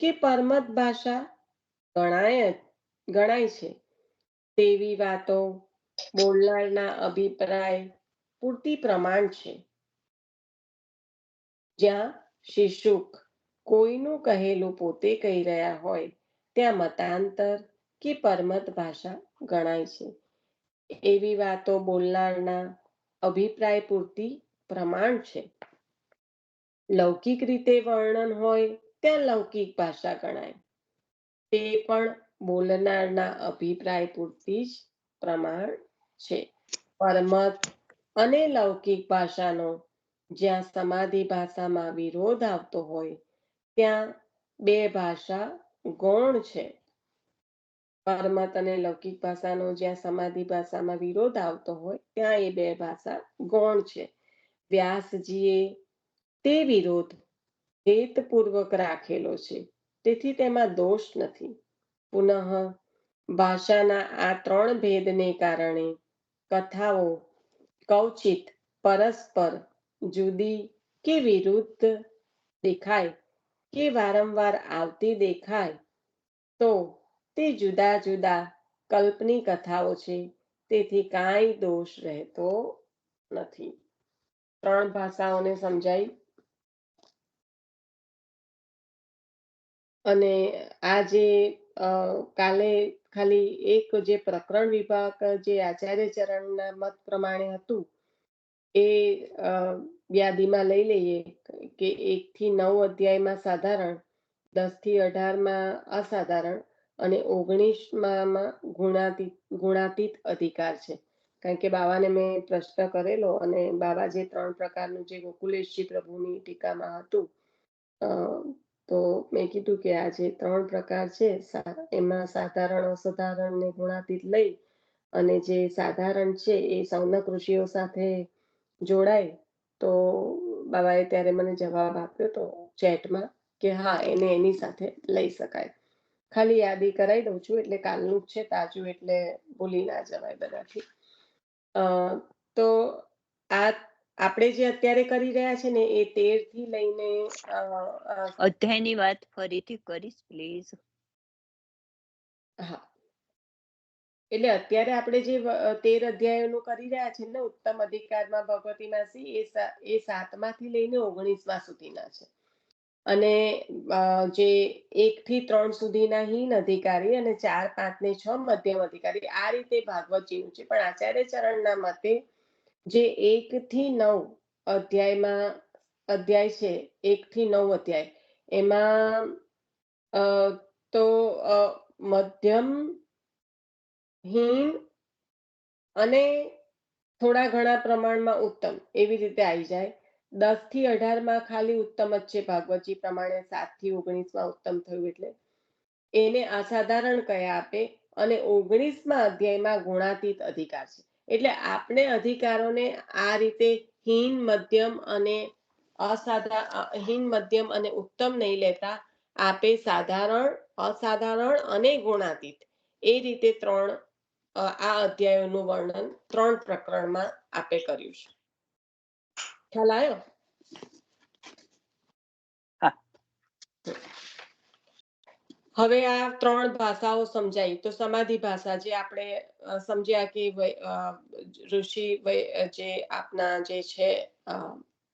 કે પરમત ભાષા ગણાય છે તેવી વાતો બોલનારના અભિપ્રાય પૂરતી પ્રમાણ છે. જ્યાં શ્રી શુક કોઈનું કહેલું પોતે કહી રહ્યા હોય ત્યાં મતાંતર કે પરમત ભાષા ગણાય છે. એવી વાતો બોલનારના અભિપ્રાય પૂરતી પ્રમાણ છે. લૌકિક રીતે વર્ણન હોય ત્યાં લૌકિક ભાષા ગણાય, તે પણ બોલનારના અભિપ્રાય પૂરતી જ પ્રમાણ છે. પરમત અને લૌકિક ભાષાનો જ્યાં સમાધિ ભાષામાં વિરોધ આવતો હોય ત્યાં બે ભાષા ગૌણ છે. પરમત અને લૌકિક ભાષાનો જ્યાં સમાધિ ભાષામાં વિરોધ આવતો હોય ત્યાં એ બે ભાષા ગૌણ છે. વ્યાસજીએ તે વિરોધ હેતપૂર્વક રાખેલો છે, તેથી તેમાં દોષ નથી. પુનઃ ભાષાના આ 3 ભેદને કારણે કથાઓ કૌચિત પરસ્પર જુદી કે વિરુદ્ધ દેખાય કે વારંવાર આવતી દેખાય તો તે જુદા જુદા કલ્પની કથાઓ છે, તેથી કાંઈ દોષ રહેતો નથી. 3 ભાષાઓને સમજાઈ. અને આ જે કાલે ખાલી એક જે પ્રકરણ વિભાગ જે આચાર્ય ચરણના મત પ્રમાણે હતું એ યાદીમાં લઈ લઈએ કે 1 થી 9 અધ્યાયમાં સાધારણ, 10 થી 18માં અસાધારણ અને 19માં ગુણાતીત અધિકાર છે. કારણ કે બાવાને મેં પ્રશ્ન કરેલો અને બાવા જે 3 પ્રકારનું જે ગોકુલેશજી પ્રભુની ટીકામાં હતું તો મેં કીધું કે આ જે 3 પ્રકાર છે એમાં સાધારણ, અસાધારણ ને ગુણાતીત લઈ અને જે સાધારણ છે એ સૌનક ઋષિઓ સાથે જોડાય તો બાબાએ ત્યારે મને જવાબ આપ્યો તો ચેટમાં કે હા એને એની સાથે લઈ શકાય. ખાલી યાદી કરાવી દઉં છું એટલે કાલનું જ છે તાજું એટલે ભૂલી ના જવાય બધાથી. તો આ આપણે જે અત્યારે કરી રહ્યા છે ને એ 13 થી લઈને અધ્યાયની વાત ફરીથી કરીશ પ્લીઝ. હા, એટલે અત્યારે આપણે જે 13 અધ્યાયોનું કરી રહ્યા છે ને ઉત્તમ અધિકારમાં ભગવતી માસી એ 7માંથી લઈને 19મા સુધીના છે. અને જે 1 થી 3 સુધીના હીન અધિકારી અને 4, 5 ને 6 મધ્યમ અધિકારી આ રીતે ભાગવતજીનું છે. પણ આચાર્ય ચરણના મતે જે 1 થી 9 અધ્યાય છે, 1 થી 9 અધ્યાય એમાં તો મધ્યમ હીન અને થોડા ઘણા પ્રમાણમાં ઉત્તમ એવી રીતે આવી જાય. 10 થી 18માં ખાલી ઉત્તમ જ છે ભાગવતજી પ્રમાણે. 7 થી 19માં ઉત્તમ થયું એટલે એને અસાધારણ કયા આપે અને 19મા અધ્યાયમાં ગુણાતીત અધિકાર છે. એટલે આપણે અધિકારોને આ રીતે હીન, મધ્યમ અને ઉત્તમ નહીં લેતા. આપે સાધારણ, અસાધારણ અને ગુણાતીત એ રીતે 3 આ અધ્યાયોનું વર્ણન 3 પ્રકરણમાં આપે કર્યું છે. ખ્યાલ આવ્યો? હવે આ 3 ભાષાઓ સમજાઈ તો સમાધિ ભાષા જે આપણે સમજ્યા કે ઋષિ જે આપના જે છે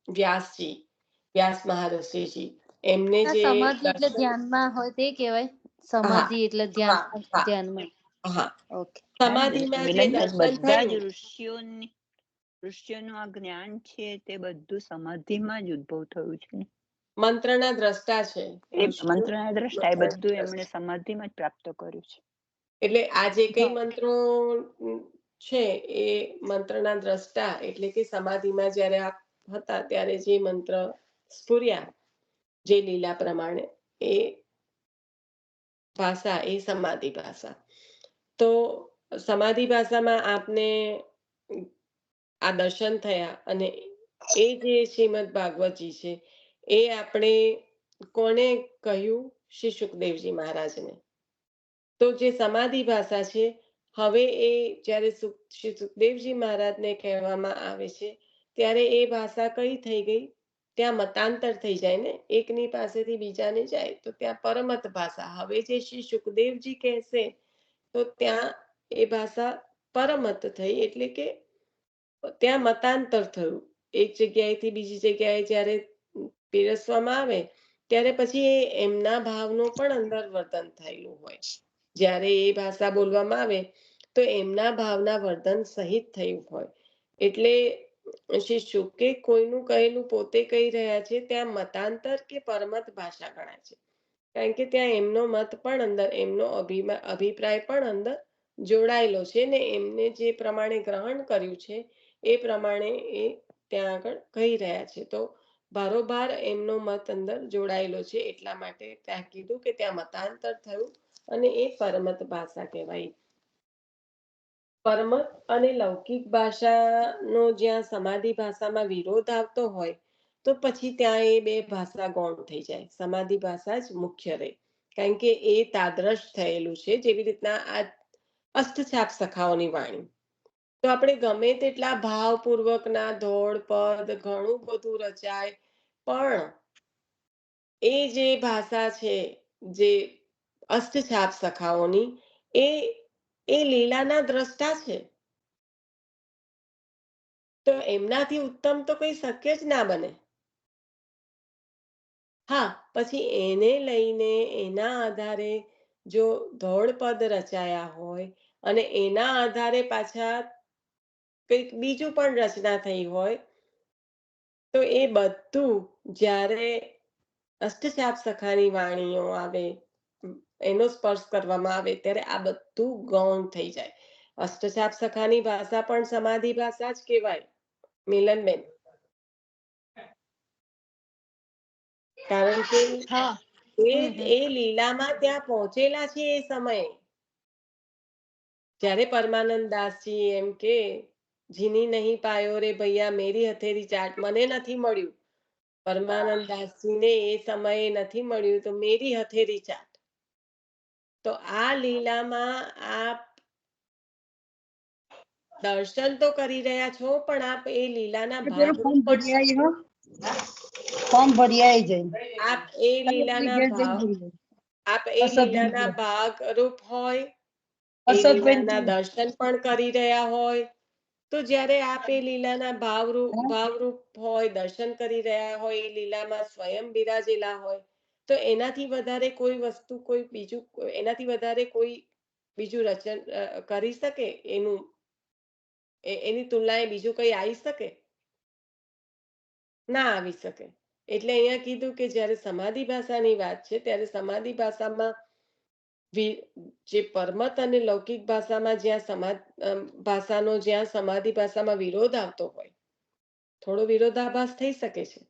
વ્યાસ મહાઋષિજી એમને જે સમાધિ એટલે ધ્યાનમાં હોય તે કહેવાય. સમાધિ એટલે ધ્યાનમાં. હા, ઓકે. સમાધિમાં જે દર્શન બધા જ થયું ઋષિઓની મનુષ્યનું આ જ્ઞાન છે તે બધું સમાધિમાં જ ઉદ્ભવ થયું છે ને. મંત્રના દ્રષ્ટા છે એ ઋષિઓ. મંત્રના દ્રષ્ટા એ મંત્રના બધું દ્રષ્ટા. એમણે સમાધિમાં જ પ્રાપ્ત કર્યું છે. એટલે આ જે કઈ હા. મંત્રો છે એ મંત્રના દ્રષ્ટા એટલે કે સમાધિમાં જ્યારે આપ હતા ત્યારે જે મંત્ર સ્ફુર્યા જે લીલા પ્રમાણે એ ભાષા એ સમાધિ ભાષા. તો સમાધિ ભાષામાં આપને આ દર્શન થયા અને એ જે શ્રીમદ ભાગવતજી છે એ આપણે કોને કહ્યું? શ્રી સુખદેવજી મહારાજને. તો જે સમાધિ ભાષા છે હવે એ જ્યારે શ્રી સુખદેવજી મહારાજને કહેવામાં આવે છે ત્યારે એ ભાષા કઈ થઈ ગઈ? ત્યાં મતાંતર થઈ જાય ને, એકની પાસેથી બીજાને જાય તો ત્યાં પરમત ભાષા. હવે જે શ્રી સુખદેવજી કહેશે તો ત્યાં એ ભાષા પરમત થઈ, એટલે કે ત્યાં મતાંતર થયું. એક જગ્યાએથી બીજી જગ્યાએ જ્યારે પીરસવામાં આવે ત્યારે પછી એમના ભાવનું પણ અંદર વર્તન થયેલું હોય. જ્યારે એ ભાષા બોલવામાં આવે તો એમના ભાવના વર્તન સહિત થયું હોય. એટલે શ્રી શુકે કોઈનું કહેલું પોતે કહી રહ્યા છે ત્યાં મતાંતર કે પરમત ભાષા ગણાય છે. કારણ કે ત્યાં એમનો મત પણ અંદર, એમનો અભિપ્રાય પણ અંદર જોડાયેલો છે ને એમને જે પ્રમાણે ગ્રહણ કર્યું છે એ પ્રમાણે એ ત્યાં આગળ કહી રહ્યા છે. તો બારોબાર એમનો મત અંદર જોડાયેલો છે એટલા માટે ત્યાં કીધું કે ત્યાં મતાંતર થયું અને એ પરમત ભાષા કહેવાય. પરમત અને લૌકિક ભાષાનો જ્યાં સમાધિ ભાષામાં વિરોધ આવતો હોય તો પછી ત્યાં એ બે ભાષા ગૌણ થઈ જાય. સમાધિ ભાષા જ મુખ્ય રહે, કારણ કે એ તાદ્રશ થયેલું છે. જેવી રીતના આ અષ્ટછાપ સખાઓની વાણી, તો આપણે ગમે તેટલા ભાવપૂર્વકના ધોળ પદ ઘણું બધું રચાય પણ એ જે ભાષા છે જે અષ્ટછાપ સખાઓની એ લીલાના દ્રષ્ટા છે. તો એમનાથી ઉત્તમ તો કઈ શક્ય જ ના બને. હા, પછી એને લઈને એના આધારે જો ધોળ પદ રચાયા હોય અને એના આધારે પાછા કંઈક બીજું પણ રચના થઈ હોય તો એ બધું જ્યારે અષ્ટછાપ સખાની વાણીઓ આવે, એનો સ્પર્શ કરવામાં આવે ત્યારે આ બધું ગૌણ થઈ જાય. અષ્ટછાપ સખાની ભાષા પણ સમાધિ ભાષા જ કહેવાય મિલનબેન. કારણ કે હા. એ લીલામાં ત્યાં પહોંચેલા છે એ સમયે. જ્યારે પરમાનંદ દાસજી એમ કે જીની નહીં પાયો રે ભૈયા મેરી હથેરી ચાટ, મને નથી મળ્યું. પરમાનંદ દાસજીને એ સમયે નથી મળ્યું તો મેરી હથેરી ચાટ. તો આ લીલામાં આપ દર્શન તો કરી રહ્યા છો પણ આપ એ લીલાના ભાગરૂપ પણ છો. ફોર્મ ભરી આવી જાય. આપ એ લીલાના ભાગ, આપ એ લીલાના ભાગરૂપ હોય, એ લીલાના દર્શન પણ કરી રહ્યા હોય. તો જ્યારે આપ એ લીલાના ભાવરૂપ હોય, દર્શન કરી રહ્યા હોય, એ લીલામાં સ્વયં બિરાજેલા હોય તો એનાથી વધારે કોઈ વસ્તુ, કોઈ બીજું, એનાથી વધારે કોઈ બીજું રચન કરી શકે? એની તુલનાએ બીજું કઈ આવી શકે? ના આવી શકે. એટલે અહીંયા કીધું કે જ્યારે સમાધિ ભાષાની વાત છે ત્યારે સમાધિ ભાષામાં જે પરમત અને લૌકિક ભાષામાં ભાષાનો જ્યાં સમાધિ ભાષામાં વિરોધ આવતો હોય, થોડો વિરોધાભાસ થઈ શકે છે,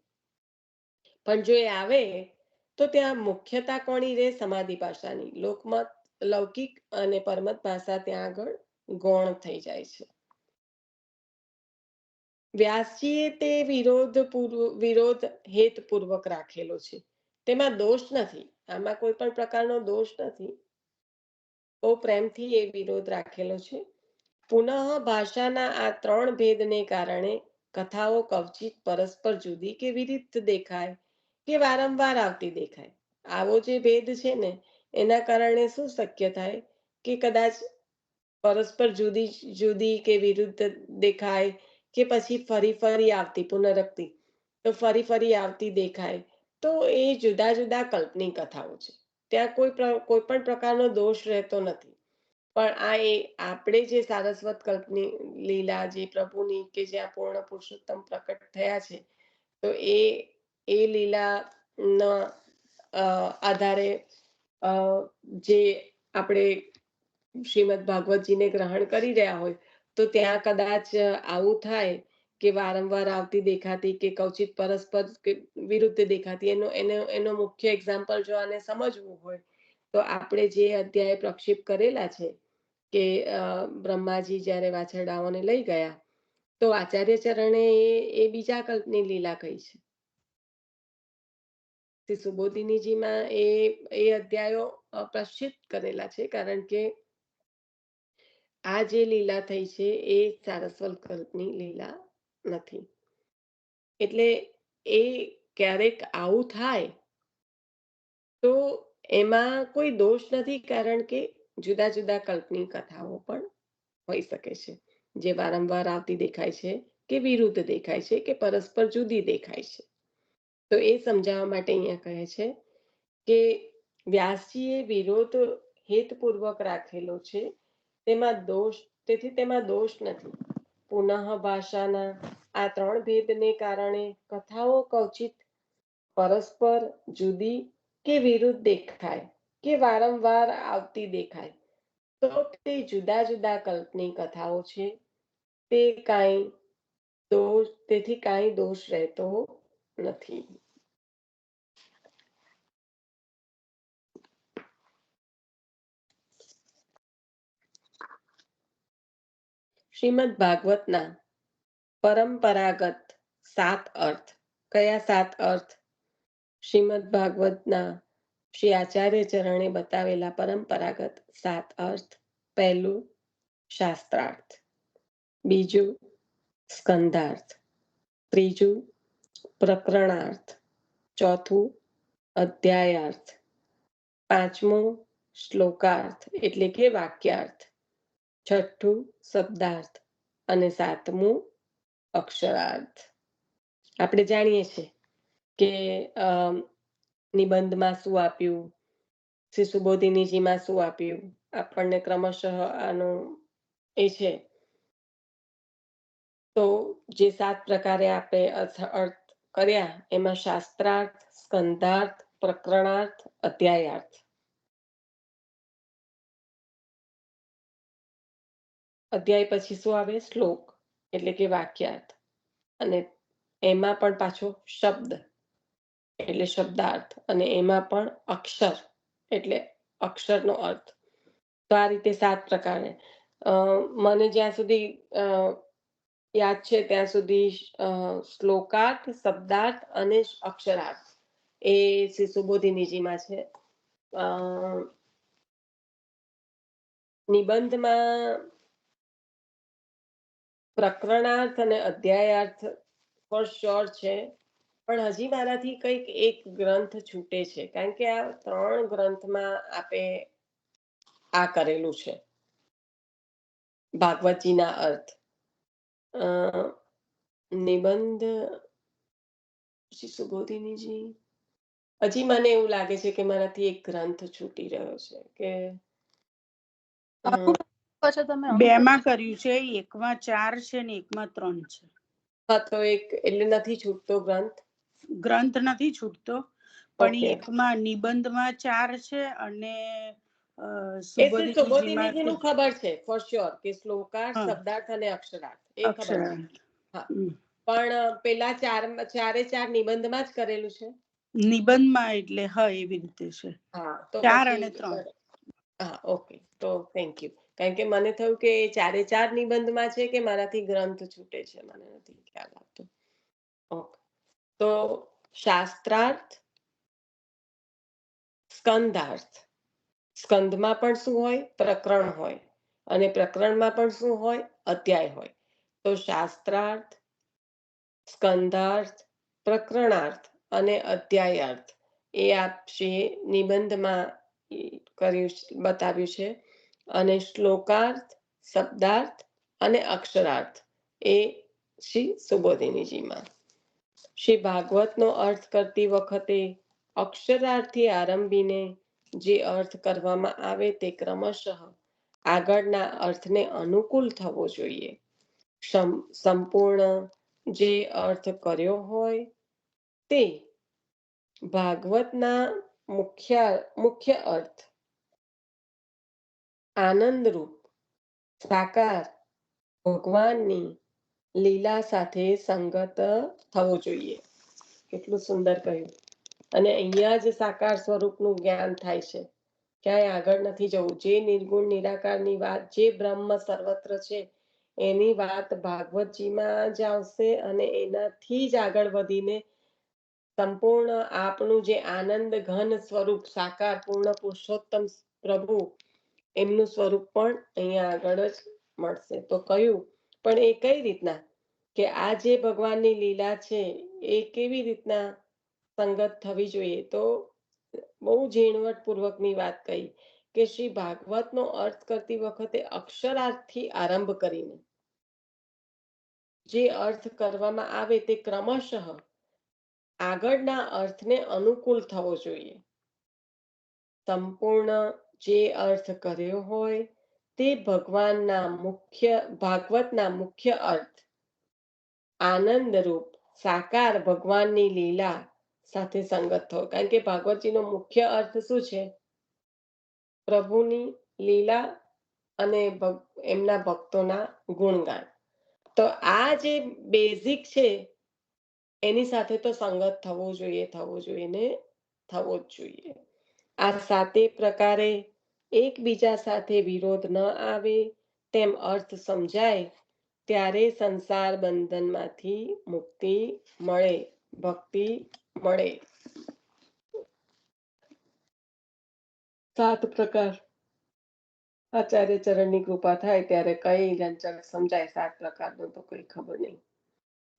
પણ જો એ આવે તો ત્યાં મુખ્યતા કોની રહે? સમાધિ ભાષાની. લોકમત, લૌકિક અને પરમત ભાષા ત્યાં આગળ ગૌણ થઈ જાય છે. વ્યાસજીએ તે વિરોધ હેતપૂર્વક રાખેલો છે, તેમાં દોષ નથી. આમાં કોઈ પણ પ્રકારનો દોષ નથી. બહુ પ્રેમથી એ વિરોધ રાખેલો છે. પુનઃ ભાષાના આ ત્રણ ભેદને કારણે કથાઓ કવચિત પરસ્પર જુદી કે વિરુદ્ધ દેખાય કે વારંવાર આવતી દેખાય. આવો જે ભેદ છે ને એના કારણે શું શક્ય થાય કે કદાચ પરસ્પર જુદી જુદી કે વિરુદ્ધ દેખાય કે પછી ફરી ફરી આવતી પુનરક્તિ, તો ફરી ફરી આવતી દેખાય તો એ જુદા જુદા કલ્પની કથાઓ છે. ત્યાં કોઈ પણ પ્રકારનો દોષ રહેતો નથી. પણ આ એ આપણે જે સારસ્વત કલ્પની લીલા જે પ્રભુની કે જ્યાં પૂર્ણ પુરુષોત્તમ પ્રકટ થયા છે, તો એ લીલા આધારે જે આપણે શ્રીમદ ભાગવતજીને ગ્રહણ કરી રહ્યા હોય તો ત્યાં કદાચ આવું થાય કે વારંવાર આવતી દેખાતી કે કવચિત પરસ્પર વિરુદ્ધ દેખાતી એનો મુખ્ય એક્ઝામ્પલ જો આને સમજવું હોય તો આપણે જે અધ્યાય પ્રક્ષિપ્ત કરેલા છે કે બ્રહ્માજી જ્યારે વાછરડાઓને લઈ ગયા તો આચાર્ય ચરણે એ બીજા કલ્પની લીલા કહી છે. સુબોધિનીજીમાં એ અધ્યાયો પ્રક્ષિપ્ત કરેલા છે, કારણ કે આ જે લીલા થઈ છે એ સારસ્વત કલ્પની લીલા નથી. એટલે એ ક્યારેક આવું થાય તો એમાં કોઈ દોષ નથી, કારણ કે જુદા જુદા કલ્પની કથાઓ પણ હોઈ શકે છે જે વારંવાર આવતી દેખાય છે કે વિરુદ્ધ દેખાય છે કે પરસ્પર જુદી દેખાય છે. તો એ સમજાવવા માટે અહીંયા કહે છે કે વ્યાસજીએ વિરોધ હેતપૂર્વક રાખેલો છે, તેથી તેમાં દોષ નથી. પુનઃ ભાષાના આ 3 ભેદને કારણે કથાઓ કવચિત પરસ્પર જુદી કે વિરુદ્ધ દેખાય કે વારંવાર આવતી દેખાય તો તે જુદા જુદા કલ્પની કથાઓ છે, તેથી કાંઈ દોષ રહેતો નથી. શ્રીમદ ભાગવતના પરંપરાગત 7 અર્થ. કયા 7 અર્થ? શ્રીમદ ભાગવતના શ્રી આચાર્ય ચરણે બતાવેલા પરંપરાગત 7 અર્થ. પહેલું શાસ્ત્રાર્થ, બીજું સ્કંધાર્થ, ત્રીજું પ્રકરણાર્થ, ચોથું અધ્યાયાર્થ, પાંચમું શ્લોકાર્થ એટલે કે વાક્યાર્થ, છઠ્ઠું શબ્દાર્થ અને સાતમું અક્ષરાર્થ. આપણે જાણીએ છીએ કે નિબંધમાં શું આપ્યું, શ્રી સુબોધિનીજીમાં શું આપ્યું, આપણને ક્રમશઃ આનું એ છે. તો જે 7 પ્રકારે આપણે અર્થ કર્યા એમાં શાસ્ત્રાર્થ, સ્કંધાર્થ, પ્રકરણાર્થ, અધ્યાયાર્થ. અધ્યાય પછી શું આવે? શ્લોક એટલે કે વાક્યાર્થ, અને એમાં પણ પાછો શબ્દ એટલે શબ્દાર્થ, અને એમાં પણ અક્ષર એટલે અક્ષરનો અર્થ. તો આ રીતે 7 પ્રકારે મને જ્યાં સુધી યાદ છે ત્યાં સુધી શ્લોકાર્થ, શબ્દાર્થ અને અક્ષરાર્થ એ શ્રી સુબોધિનીજીમાં છે. નિબંધમાં પ્રકરણાર્થ અને અધ્યાયાર્થ ફોર શ્યોર છે, પણ હજી મારાથી કંઈક એક ગ્રંથ છૂટે છે, કારણ કે આ 3 ગ્રંથમાં આપે આ કરેલું છે ભાગવતજીના અર્થ. નિબંધ શ્રી સુબોધિનીજી, હજી મને એવું લાગે છે કે મારાથી એક ગ્રંથ છૂટી રહ્યો છે કે બેમાં કર્યું છે, એકમાં 4 છે ને એકમાં 3 છે. હા, તો એક એટલે નથી છૂટતો ગ્રંથ નથી છૂટતો, પણ એકમાં નિબંધમાં 4 છે અને સુબોધિનીજીનું ખબર છે ફોર શ્યોર કે શ્લોકાર્થ, શબ્દાર્થ અને અક્ષરાર્થ એ ખબર છે. હા, પણ પેલા 4 નિબંધમાં જ કરેલું છે. નિબંધમાં એટલે હા એવી રીતે છે. હા, તો 4 અને 3. હા, ઓકે, તો થેન્ક યુ. કારણ કે મને થયું કે 4 નિબંધમાં છે કે મારાથી ગ્રંથ છૂટે છે, મને નથી ખ્યાલ આવતો. ઓકે, તો શાસ્ત્રાર્થ, સ્કંધાર્થ. સ્કંધમાં પણ શું હોય? પ્રકરણ હોય, અને પ્રકરણમાં પણ શું હોય? અધ્યાય હોય. તો શાસ્ત્રાર્થ, સ્કંધાર્થ, પ્રકરણાર્થ અને અધ્યાયાર્થ એ આપશે નિબંધમાં બતાવ્યું છે, અને શ્લોકાર્થ, શબ્દાર્થ અને અક્ષરાર્થ એ શ્રી સુબોધિનીજીમાં. શ્રી ભાગવતનો અર્થ કરતી વખતે અક્ષરાર્થથી આરંભીને જે અર્થ કરવામાં આવે તે ક્રમશઃ આગળના અર્થને અનુકૂળ થવો જોઈએ. સંપૂર્ણ જે અર્થ કર્યો હોય તે ભાગવતના મુખ્ય અર્થ આનંદરૂપ સાકાર ભગવાનની લીલા સાથે સંગત થવો જોઈએ. કેટલું સુંદર કહ્યું. અને અહીંયા જ સાકાર સ્વરૂપનું જ્ઞાન થાય છે, ક્યાંય આગળ નથી જવું. જે નિર્ગુણ નિરાકારની વાત, જે બ્રહ્મ સર્વત્ર છે એની વાત ભાગવતજીમાં જ આવશે અને એનાથી જ આગળ વધીને સંપૂર્ણ આપણું જે આનંદ ઘન સ્વરૂપ સાકાર પૂર્ણ પુરુષોત્તમ પ્રભુ એમનું સ્વરૂપ પણ અહીંયા આગળ જ મળશે. તો કયું પણ એ કઈ રીતના કે આ જે ભગવાનની લીલા છે એ કેવી રીતના સંગત થવી જોઈએ? તો બહુ ઝીણવટ પૂર્વકની વાત કહી કે શ્રી ભાગવતનો અર્થ કરતી વખતે અક્ષરાર્થથી આરંભ કરીને જે અર્થ કરવામાં આવે તે ક્રમશઃ આગળના અર્થને અનુકૂળ થવો જોઈએ. સંપૂર્ણ જે અર્થ કર્યો હોય તે ભાગવતના મુખ્ય અર્થ આનંદરૂપ સાકાર ભગવાનની લીલા સાથે સંગત થવો. કારણ કે ભાગવતજીનો મુખ્ય અર્થ શું છે? પ્રભુની લીલા અને એમના ભક્તોના ગુણગાન. તો આ જે બેઝિક છે એની સાથે તો સંગત થવો જોઈએ ને થવો જ જોઈએ. આ સાતે પ્રકારે એકબીજા સાથે વિરોધ ન આવે તેમ અર્થ સમજાય ત્યારે સંસાર બંધનમાંથી મુક્તિ મળે, ભક્તિ મળે. 7 પ્રકાર આચાર્ય ચરણની કૃપા થાય ત્યારે કઈ રંચક સમજાય. 7 પ્રકારનું તો કઈ ખબર નહીં,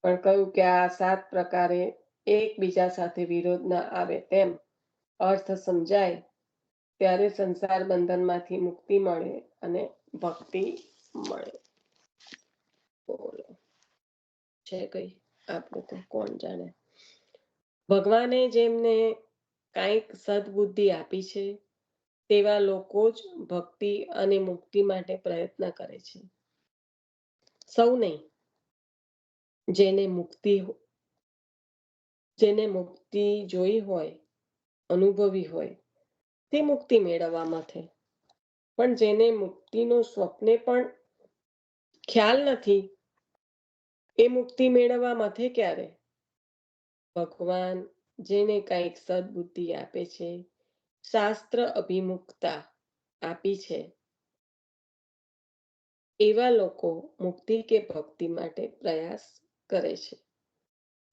પણ કહ્યું કે આ 7 પ્રકારે એકબીજા સાથે વિરોધ ન આવે તેમ અર્થ સમજાય ત્યારે સંસાર બંધનમાંથી મુક્તિ મળે અને ભક્તિ મળે. બોલો છે કઈ આપણે તો કોણ જાણે. ભગવાને જેમને કાંઈક સદબુદ્ધિ આપી છે તેવા લોકો જ ભક્તિ અને મુક્તિ માટે પ્રયત્ન કરે છે. સૌ નહીં. જેને મુક્તિ જોઈ હોય, અનુભવી હોય તે મુક્તિ મેળવવા મથે. પણ જેને મુક્તિનું સ્વપ્ને પણ ખ્યાલ નથી એ મુક્તિ મેળવવા મથે ક્યારે? ભગવાન જેને કંઈક સદબુદ્ધિ આપે છે, શાસ્ત્ર અભિમુખતા આપી છે, એવા લોકો મુક્તિ કે ભક્તિ માટે પ્રયાસ કરે છે.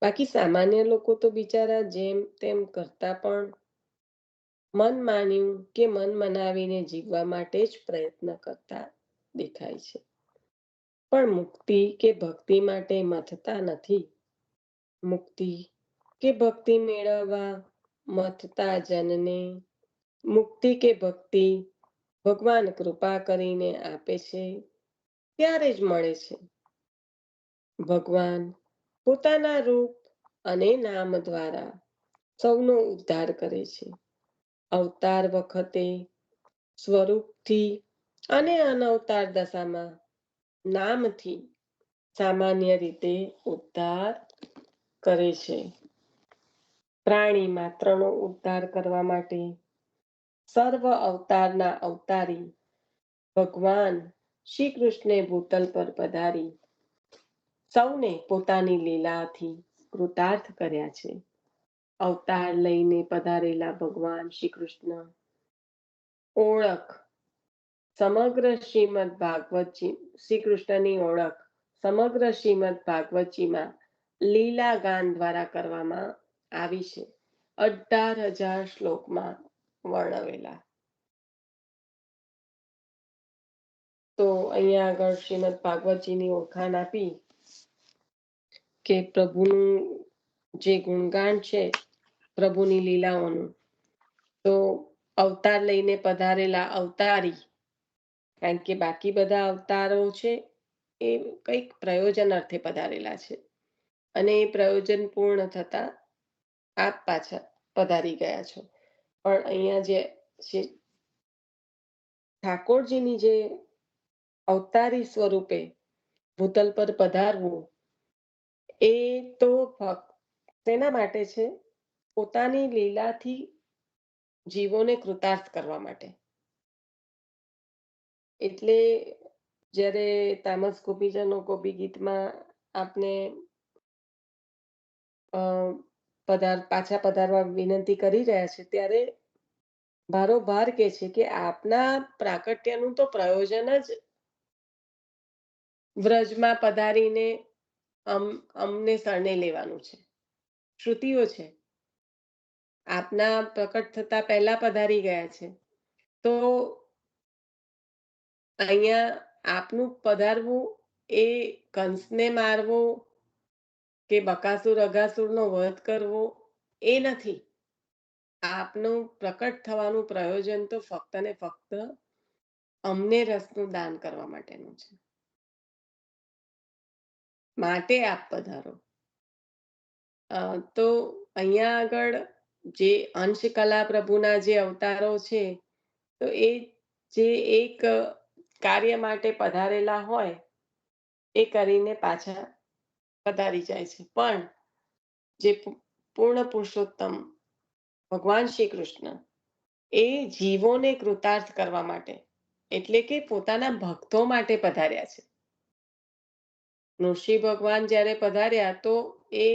બાકી સામાન્ય લોકો તો બિચારા જેમ તેમ કરતા પણ મન માન્યું કે મન મનાવીને જીવવા માટે જ પ્રયત્ન કરતા દેખાય છે, પણ મુક્તિ કે ભક્તિ માટે મથતા નથી. મુક્તિ કે ભક્તિ મેળવવા મથતા જનને મુક્તિ કે ભક્તિ ભગવાન કૃપા કરીને આપે છે ત્યારે જ મળે છે. ભગવાન પોતાના રૂપ અને નામ દ્વારા સૌનો ઉદ્ધાર કરે છે. અવતાર વખતે સ્વરૂપથી અને અનવતાર દશામાં નામથી સામાન્ય રીતે ઉદ્ધાર કરે છે. પ્રાણી માત્રનો ઉદ્ધાર કરવા માટે સર્વ અવતારના અવતારી ભગવાન શ્રી કૃષ્ણે ભૂતલ પર પધારી સૌને પોતાની લીલાથી કૃતાર્થ કર્યા છે. અવતાર લઈને પધારેલા ભગવાન શ્રી કૃષ્ણ ઓળખ સમગ્ર શ્રીમદ ભાગવતજી શ્રી કૃષ્ણની ઓળખ સમગ્ર શ્રીમદ ભાગવતજીમાં લીલા ગાન દ્વારા કરવામાં આવી છે. 18,000 શ્લોકમાં વર્ણવેલા. તો અહીંયા આગળ શ્રીમદ ભાગવતજીની ઓળખાણ આપી કે પ્રભુનું જે ગુણગાન છે, પ્રભુની લીલાઓનું, તો અવતાર લઈને પધારેલા અવતારી, કારણ કે બાકી બધા અવતારો છે એ કંઈક પ્રયોજન અર્થે પધારેલા છે અને એ પ્રયોજન પૂર્ણ થતા આપ પાછા પધારી ગયા છો. પણ અહીંયા જે ઠાકોરજીની જે અવતારી સ્વરૂપે ભૂતલ પર પધારવું એ તો તેના માટે છે, પોતાની લીલાથી જીવોને કૃતાર્થ કરવા માટે. એટલે જ્યારે તામસ ગોપીજનો ગોપી ગીતમાં આપને પાછા પધારવા વિનંતી કરી રહ્યા છે, ત્યારે ભારોભાર કે છે કે આપના પ્રાકટ્યનું તો પ્રયોજન જ વ્રજમાં પધારીને અમને શરણે લેવાનું છે. શ્રુતિઓ છે, આપના પ્રકટ થતા પહેલા પધારી ગયા છે, તો અહીંયા આપનું પધારવું એ કંસને મારવો કે બકાસુર અઘાસુરનો વધ કરવો એ નથી. આપનું પ્રકટ થવાનું પ્રયોજન તો ફક્ત ને ફક્ત અમને રસનું દાન કરવા માટેનું છે. માટે આપ પધારો. તો અહીંયા આગળ જે અંશ કલા પ્રભુના જે અવતારો છે, તો એ જે એક કાર્ય માટે પધારેલા હોય એ કરીને પાછા પધારી જાય છે. પણ જે પૂર્ણ પુરુષોત્તમ ભગવાન શ્રી કૃષ્ણ એ જીવોને કૃતાર્થ કરવા માટે, એટલે કે પોતાના ભક્તો માટે પધાર્યા છે. નૃસિંહ ભગવાન જ્યારે પધાર્યા તો એ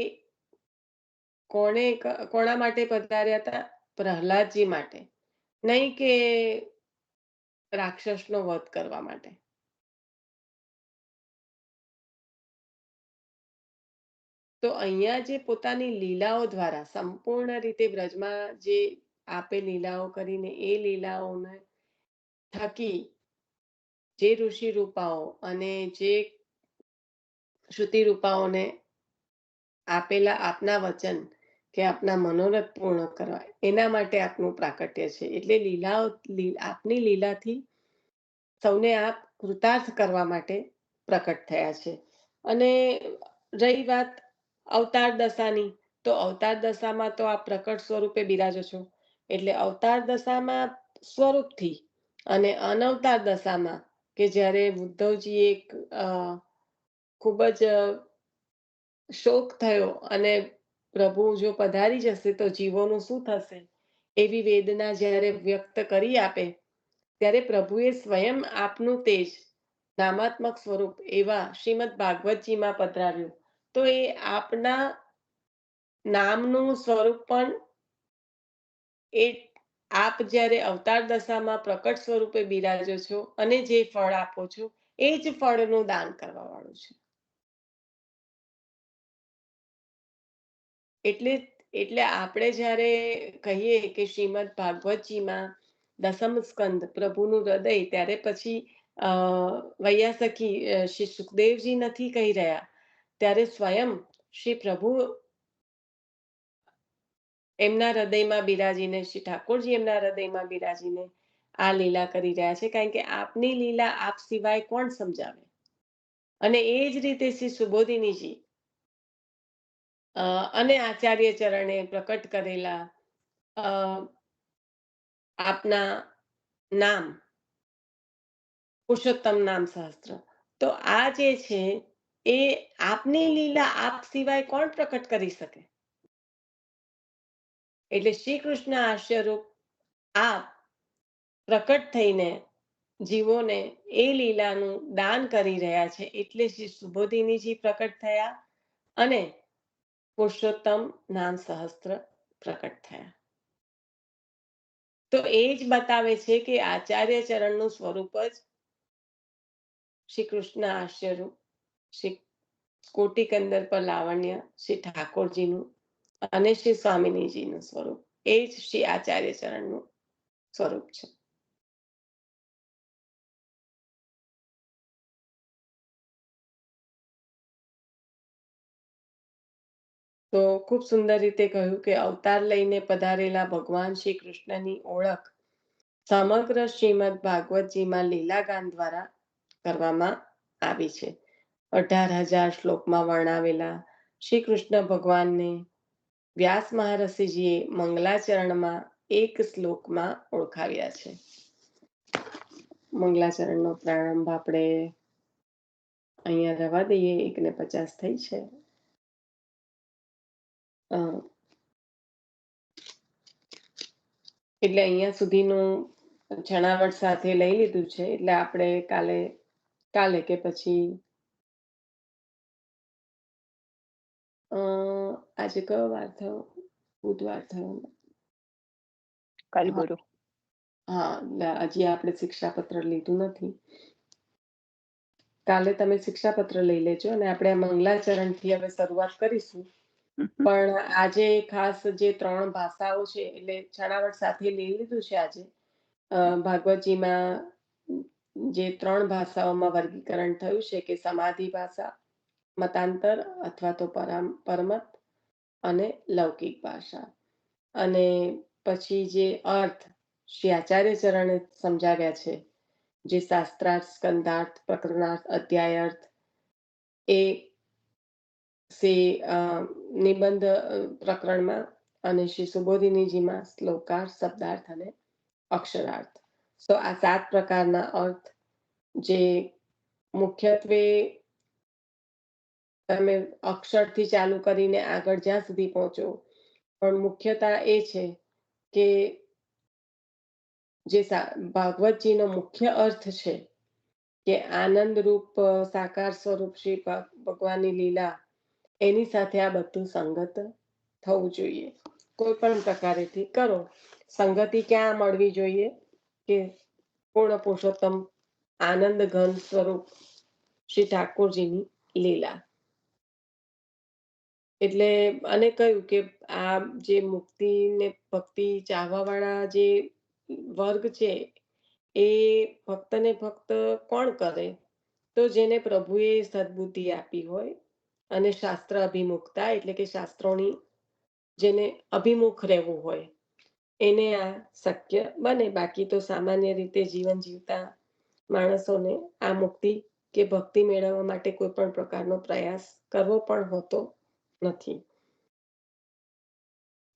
કોના માટે પધાર્યા હતા? પ્રહલાદજી માટે, નહીં કે રાક્ષસનો વધ કરવા માટે. તો અહીંયા જે પોતાની લીલાઓ દ્વારા સંપૂર્ણ રીતે બ્રજમાં જે આપે લીલાઓ કરીને એ લીલાઓને થકી જે ઋષિ રૂપાઓ અને જે શ્રુતિ રૂપાઓને આપેલા આપના વચન કે આપના મનોરથ પૂર્ણ કરવા, એના માટે આપનું પ્રાકટ્ય છે. એટલે આપની લીલાથી સૌને આપ કૃતાર્થ કરવા માટે પ્રકટ થયા છે. અને રહી વાત અવતાર દશાની, તો અવતાર દશામાં તો આપ પ્રકટ સ્વરૂપે બિરાજો છો. એટલે અવતાર દશામાં સ્વરૂપથી અને અનવતાર દશામાં કે જ્યારે ઉદ્ધવજી એક ખૂબ જ શોક થયો અને પ્રભુ જો પધારી જશે તો જીવોનું શું થશે એવી વેદના જ્યારે વ્યક્ત કરી આપે, ત્યારે પ્રભુએ સ્વયં આપનું તેજ નામાત્મક સ્વરૂપ એવા શ્રીમદ ભાગવતજીમાં પધરાવ્યું. તો એ આપના નામનું સ્વરૂપ પણ એ આપ જ્યારે અવતાર દશામાં પ્રકટ સ્વરૂપે બિરાજો છો અને જે ફળ આપો છો એ જ ફળનું દાન કરવા વાળું છે. એટલે આપણે જ્યારે કહીએ કે શ્રીમદ ભાગવતજીમાં દસમ સ્કંદ પ્રભુનું હૃદય, ત્યારે પછી વૈયાસખી શ્રી સુખદેવજી નથી કહી રહ્યા, ત્યારે સ્વયં શ્રી પ્રભુ એમના હૃદયમાં બિરાજીને, શ્રી ઠાકોરજી એમના હૃદયમાં બિરાજીને આ લીલા કરી રહ્યા છે. કારણ કે આપની લીલા આપ સિવાય કોણ સમજાવે. અને એ જ રીતે શ્રી સુબોધિનીજી અને આચાર્ય ચરણે પ્રકટ કરેલા આપના નામ પુરુષોત્તમ નામ સહસ્ત્ર, તો આ જે છે એ આપની લીલા આપ સિવાય કોણ પ્રકટ કરી શકે. એટલે શ્રી કૃષ્ણ આશ્રયરૂપ આપ પ્રકટ થઈને જીવોને એ લીલાનું દાન કરી રહ્યા છે. એટલે શ્રી સુબોધિનીજી પ્રકટ થયા અને પુરુષોત્તમ નામ સહસ્ત્ર પ્રકટ થયા. તો એ જ બતાવે છે કે આચાર્ય ચરણનું સ્વરૂપ જ શ્રી કૃષ્ણ આશ્રયરૂપ શ્રી કોટિકંદર પર લાવણ્ય શ્રી ઠાકોરજીનું અને શ્રી સ્વામિનીજીનું સ્વરૂપ એ જ શ્રી આચાર્ય ચરણનું સ્વરૂપ છે. તો ખૂબ સુંદર રીતે કહ્યું કે અવતાર લઈને પધારેલા ભગવાન શ્રી કૃષ્ણની ઓળખ સમગ્ર શ્રીમદ ભાગવતજીમાં લીલાગાન દ્વારા કરવામાં આવી છે. 18,000 શ્લોકમાં વર્ણવેલા શ્રી કૃષ્ણ ભગવાનને વ્યાસ મહર્ષિજીએ મંગલાચરણમાં એક શ્લોકમાં ઓળખાવ્યા છે. મંગલાચરણનો પ્રારંભ આપણે અહીંયા રવા દઈએ. 1:50 થઈ છે. એટલે અહીંયા સુધીનું છણાવટ સાથે લઈ લીધું છે. એટલે આપણે કાલે કે પછી આજે કયો વાર થયો? બુધવાર થયો. કાલ હા. ગુરુ. હજી આપણે શિક્ષાપત્ર લીધું નથી. કાલે તમે શિક્ષાપત્ર લઈ લેજો અને આપણે આ મંગલાચરણથી હવે શરૂઆત કરીશું. પણ આજે ખાસ જે 3 ભાષાઓ છે એટલે છણાવટ સાથે લઈ લીધું છે. આજે ભાગવતજીમાં જે 3 ભાષાઓમાં વર્ગીકરણ થયું છે કે સમાધિ ભાષા, મતાંતર અથવા તો પરમત અને લૌકિક ભાષા. અને પછી જે અર્થ શ્રી આચાર્ય ચરણે સમજાવ્યા છે, જે શાસ્ત્રાર્થ, સ્કંદાર્થ, પ્રકરણાર્થ, અધ્યાયાર્થ, એ નિબંધ પ્રકરણમાં અને શ્રી સુબોધિનીજીમાં શ્લોકાર્થ, શબ્દાર્થ અને અક્ષરાર્થ. તો આ 7 પ્રકારના અર્થ જે મુખ્યત્વે તમે અક્ષરથી ચાલુ કરીને આગળ જ્યાં સુધી પહોંચો, પણ મુખ્યતા એ છે કે જે ભાગવતજીનો મુખ્ય અર્થ છે કે આનંદ રૂપ સાકાર સ્વરૂપ શ્રી ભગવાનની લીલા, એની સાથે આ બધું સંગત થવું જોઈએ. કોઈ પણ પ્રકારેથી કરો. સંગતિ ક્યાં મળવી જોઈએ? કે પૂર્ણ પુરુષોત્તમ આનંદ ઘન સ્વરૂપ શ્રી ઠાકોરજીની લીલા. એટલે અને કહ્યું કે આ જે મુક્તિ ને ભક્તિ ચાહવા વાળા જે વર્ગ છે, એ ફક્ત ને ફક્ત કોણ કરે? તો જેને પ્રભુએ સદબુદ્ધિ આપી હોય અને શાસ્ત્ર અભિમુખતા, એટલે કે શાસ્ત્રોની જેને અભિમુખ રહેવું હોય, એને આ શક્ય બને. બાકી તો સામાન્ય રીતે જીવન જીવતા માણસોને આ મુક્તિ કે ભક્તિ મેળવવા માટે કોઈ પણ પ્રકારનો પ્રયાસ કરવો પણ હોતો નથી.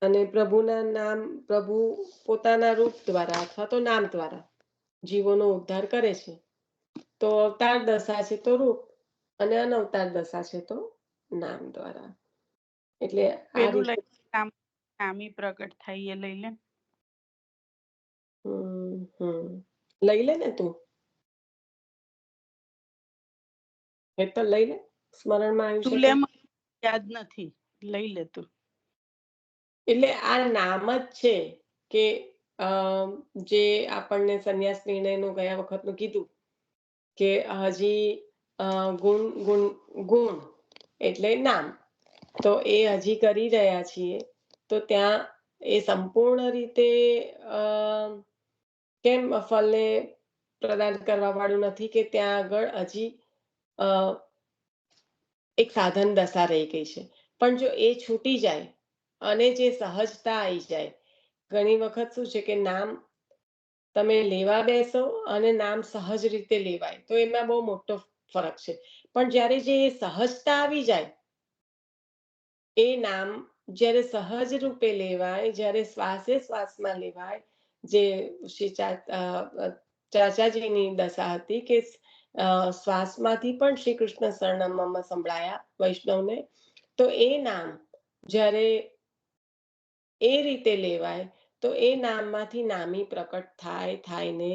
અને પ્રભુના નામ, પ્રભુ પોતાના રૂપ દ્વારા અથવા તો નામ દ્વારા જીવોનો ઉદ્ધાર કરે છે. તો અવતાર દશા છે તો રૂપ, અને અનવતાર દશા છે તો નામ દ્વારા. એટલે આ પેલું રીતે નામી પ્રગટ થાય એ લઈ લે. લઈ લે ને તું. એ તો લઈ લે. સ્મરણમાં આવ્યું તું છે લે, તો. મને યાદ નથી. લઈ લે તું. એટલે આ નામ જ છે કે જે આપણને સંન્યાસ નિર્ણયનું ગયા વખતનું કીધું કે હજી ગુણ એટલે નામ, તો એ હજી કરી રહ્યા છીએ. તો ત્યાં એ સંપૂર્ણ રીતે કેમ ફલને પ્રદાન કરવા વાળું નથી કે ત્યાં આગળ હજી એક સાધન દશા રહી ગઈ છે. પણ જો એ છૂટી જાય અને જે સહજતા આવી જાય, ઘણી વખત શું છે કે નામ તમે લેવા બેસો અને નામ સહજ રીતે લેવાય, તો એમાં બહુ મોટો ફરક છે. પણ જ્યારે જે સહજતા આવી જાય, એ નામ જ્યારે સહજ રૂપે લેવાય, જ્યારે શ્વાસે શ્વાસમાં લેવાય, જે શ્રી ચાચાજીની દશા હતી કે શ્વાસમાંથી પણ શ્રી કૃષ્ણ શરણમ સંભળાયા વૈષ્ણવને, તો એ નામ જ્યારે એ રીતે લેવાય, તો એ નામમાંથી નામી પ્રકટ થાય ને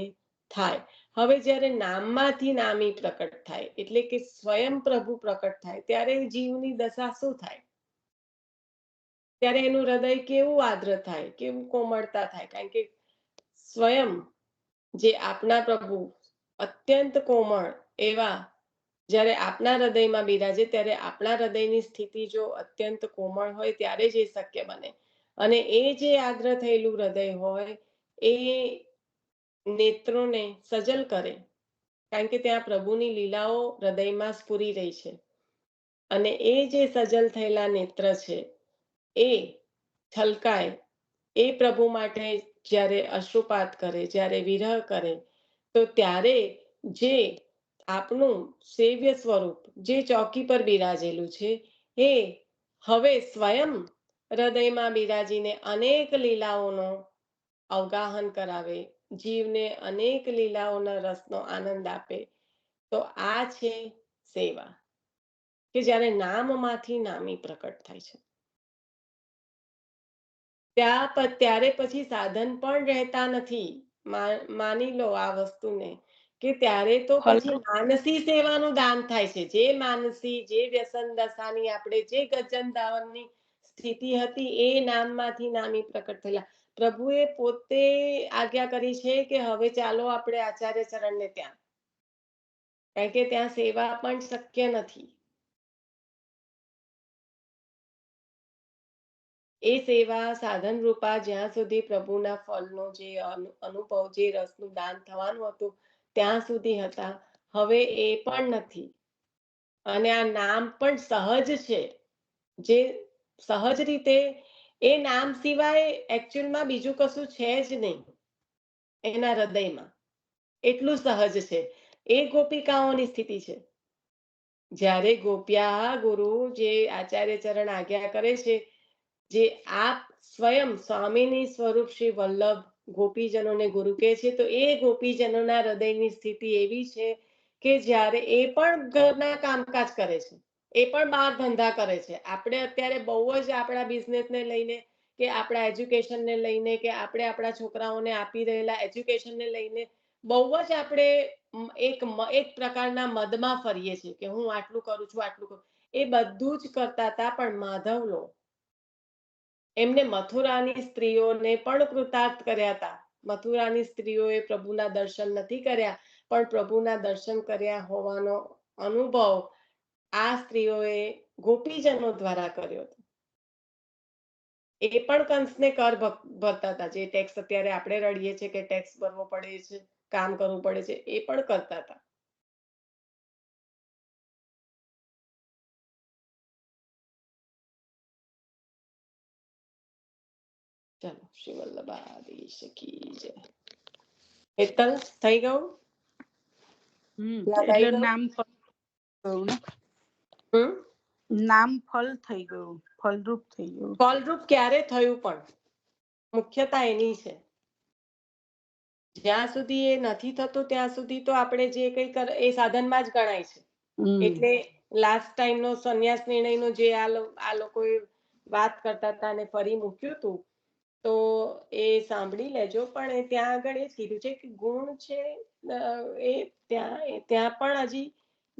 થાય. હવે જ્યારે નામમાંથી નામી પ્રકટ થાય, એટલે કે સ્વયં પ્રભુ પ્રકટ થાય, ત્યારે જીવની દશા શું થાય? ત્યારે એનું હૃદય કેવું આદ્ર થાય, કેવું કોમળતા થાય. કારણ કે સ્વયં જે આપણા પ્રભુ અત્યંત કોમળ એવા જ્યારે આપણા હૃદયમાં બિરાજે, ત્યારે આપણા હૃદયની સ્થિતિ જો અત્યંત કોમળ હોય, ત્યારે જ એ શક્ય બને. અને એ જે આદ્ર થયેલું હૃદય હોય, એ નેત્રોને સજલ કરે. કારણ કે ત્યાં પ્રભુની લીલાઓ હૃદયમાં સ્ફુરી રહી છે. અને એ જે સજલ થયેલા નેત્ર છે, એ છલકાય. એ પ્રભુ માટે જ્યારે અશ્રુપાત કરે, જ્યારે વિરહ કરે, તો ત્યારે જે આપનું સેવ્ય સ્વરૂપ જે ચોકી પર બિરાજેલું છે, એ હવે સ્વયં હૃદયમાં બિરાજીને અનેક લીલાઓનો અવગાહન કરાવે, જીવને અનેક લીલાઓના રસનો આનંદ આપે, તો આ છે સેવા, કે જ્યારે નામમાંથી નામી પ્રકટ થાય છે. ત્યારે પછી સાધન પણ રહેતા નથી. માની લો આ વસ્તુને, કે ત્યારે તો પછી માનસી સેવાનું દાન થાય છે. જે માનસી, જે વ્યસન દશાની, આપણે જે ગજન ધાવનની સ્થિતિ હતી, એ નામમાંથી નામી પ્રકટ થયેલા. પ્રભુએ પોતે આજ્ઞા કરી છે કે હવે ચાલો આપણે આચાર્ય ચરણને ત્યાં, કારણ કે ત્યાં સેવા પણ શક્ય નથી. એ સેવા સાધન રૂપા જ્યાં સુધી પ્રભુના ફળનો જે અનુભવ, જે રસનું દાન થવાનું હતું ત્યાં સુધી હતા. હવે એ પણ નથી. અને આ નામ પણ સહજ છે, જે સહજ રીતે એ નામ સિવાય એકચ્યુઅલમાં બીજું કશું છે જ નહીં એના હૃદયમાં. એટલું સહજ છે. એ ગોપિકાઓની સ્થિતિ છે. જ્યારે ગોપ્યા ગુરુ, જે આચાર્ય ચરણ આજ્ઞા કરે છે, જે આપ સ્વયં સ્વામીની સ્વરૂપ શ્રી વલ્લભ ગોપીજનોને ગુરુ કહે છે, તો એ ગોપીજનોના હૃદયની સ્થિતિ એવી છે કે જ્યારે એ પણ ઘરના કામકાજ કરે છે, એ પણ બહાર ધંધા કરે છે. આપણે અત્યારે બહુ જ આપણા બિઝનેસને લઈને, કે આપણા એજ્યુકેશનને લઈને, કે આપણે આપણા છોકરાઓને આપી રહેલા એજ્યુકેશનને લઈને બહુ જ આપણે એક પ્રકારના મદમાં ફરીએ છીએ કે હું આટલું કરું છું, આટલું કરું. એ બધું જ કરતા હતા, પણ માધવલો એમને મથુરાની સ્ત્રીઓને પણ કૃતાર્થ કર્યા હતા. મથુરાની સ્ત્રીઓએ પ્રભુના દર્શન નથી કર્યા, પણ પ્રભુના દર્શન કર્યા હોવાનો અનુભવ આ સ્ત્રીઓએ ગોપીજનો દ્વારા કર્યો હતો. એ પણ કંસને કર ભરતા હતા. જે ટેક્સ અત્યારે આપણે રડીએ છીએ કે ટેક્સ ભરવો પડે છે, કામ કરવું પડે છે, એ પણ કરતા હતા. ચાલો, શ્રી વલ્લભાધીશ કી જય. હેતલ, થઈ ગયું? યાદ આવી એટલે ગયું? નામ ફળ ગયું ને, હમ? નામ ફળ થઈ ગયું, ફલરૂપ થઈ ગયું. ફલરૂપ ક્યારે થયું? પણ મુખ્યતા એની છે. જ્યાં સુધી એ નથી થતું ત્યાં સુધી તો આપણે જે કંઈ એ સાધનમાં જ ગણાય છે. એટલે લાસ્ટ ટાઈમનો સંન્યાસ નિર્ણયનો જે આ લોકોએ વાત કરતા હતા અને ફરી મૂક્યું હતું, તો એ સાંભળી લેજો. પણ એ ત્યાં આગળ એ કીધું છે કે ગુણ છે, એ ત્યાં પણ હજી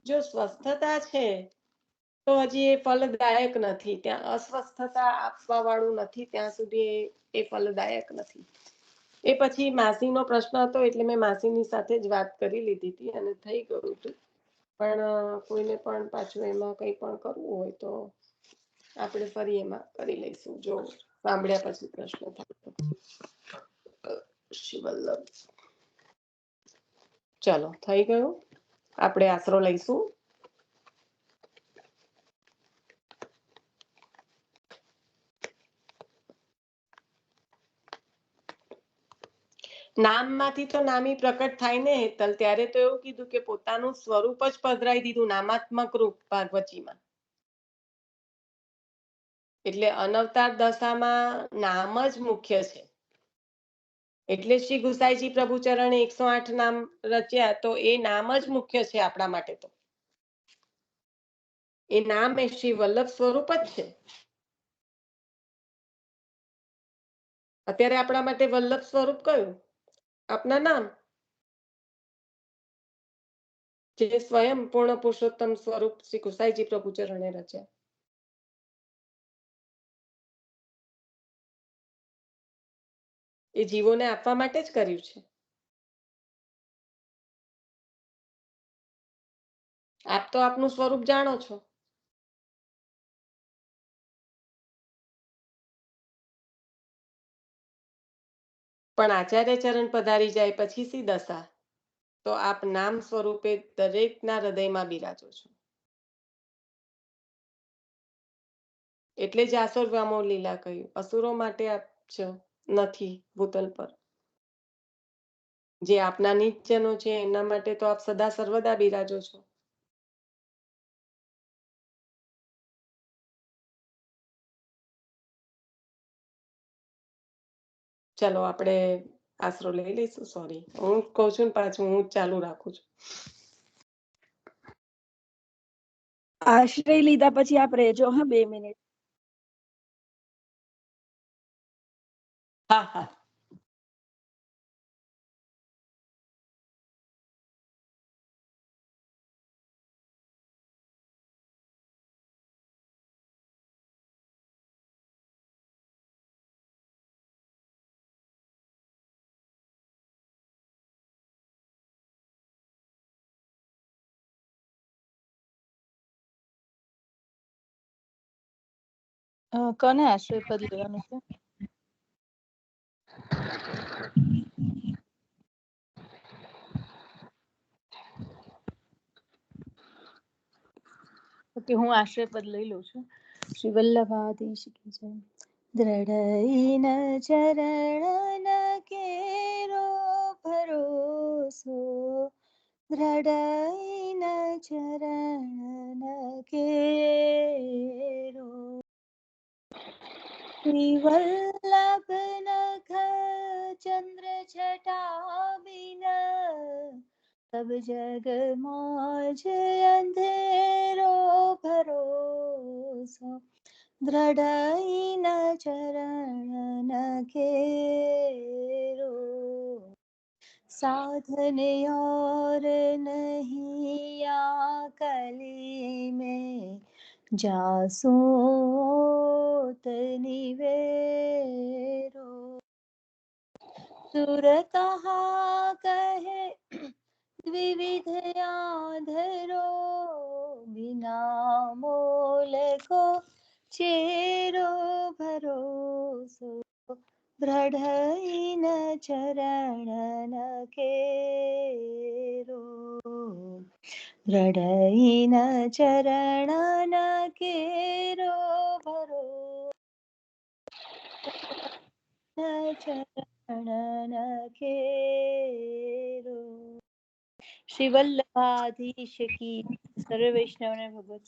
જો સ્વસ્થતા છે તો હજી એ ફલદાયક નથી. ત્યાં અસ્વસ્થતા આપવા વાળું નથી ત્યાં સુધી એ ફલદાયક નથી. એ પછી માસીનો પ્રશ્ન હતો એટલે મેં માસીની સાથે જ વાત કરી લીધી હતી અને થઈ ગયું હતું. પણ કોઈને પણ પાછું એમાં કંઈ પણ કરવું હોય તો આપણે ફરી એમાં કરી લઈશું, જો સાંભળ્યા પછી પ્રશ્ન થાય તો. શ્રી વલ્લભ. ચલો, થઈ ગયું. આપણે આશરો લઈશું. નામમાંથી તો નામી પ્રકટ થાય ને હેતલ. ત્યારે તો એવું કીધું કે પોતાનું સ્વરૂપ જ પધરાઈ દીધું, નામાત્મક રૂપ ભાગવચીમાં. એટલે અનવતાર દશામાં નામ જ મુખ્ય છે. એટલે શ્રી ગુસાઈજી પ્રભુ ચરણે 108 નામ રચ્યા, તો એ નામ જ મુખ્ય છે આપણા માટે. તો એ નામ એ શ્રી વલ્લભ સ્વરૂપ જ છે. અત્યારે આપણા માટે વલ્લભ સ્વરૂપ કયું? આપના નામ, જે સ્વયં પૂર્ણ પુરુષોત્તમ સ્વરૂપ શ્રી ગુસાઈજી પ્રભુ ચરણે રચ્યા. એ જીવોને આપવા માટે જ કર્યું છે. આપ તો આપનું સ્વરૂપ જાણો છો. પણ આચાર્ય ચરણ પધારી જાય પછી સી દશા? તો આપ નામ સ્વરૂપે દરેકના હૃદયમાં બિરાજો છો. એટલે જ આસુર વામો લીલા કહ્યું. અસુરો માટે આપ છો નથી ભૂતલ પર. જે આપના નિત્યનો છે એના માટે તો આપ સદા સર્વદા બિરાજો છો. ચલો, આપણે આશરો લઈ લઈશું. સોરી, હું કહું છું ને પાછું હું ચાલુ રાખું છું. આશ્રય લીધા પછી આપ રહેજો હા 2 મિનિટ. હા હા. કોને આશ્રય પદ લેવાનું છે? ઓકે, હું આશ્રય પદ લઈ લઉં છું. શ્રી વલ્લભાધીશ કી જય. દ્રઢઈન ચરણ કેરો ભરોસો, દ્રઢઈન ચરણ કેરો. શ્રી વલ્લભ નખ ચંદ્ર છટા બિન, तब जग मौज अंधेरो भरोसा, दृढ़ई न चरण केरो. साधन और नहीं कली में, जासो निवेरो. सुर कहा कहे द्विविध आधरो, बिना मोल को चेरो भरोसो, दृढ़ई न चरण केरो, दृढ़ई न चरण केरो भरोसो, चरण केरो. श्री वल्लभाधीश की सर्व वैष्णव ने भगवत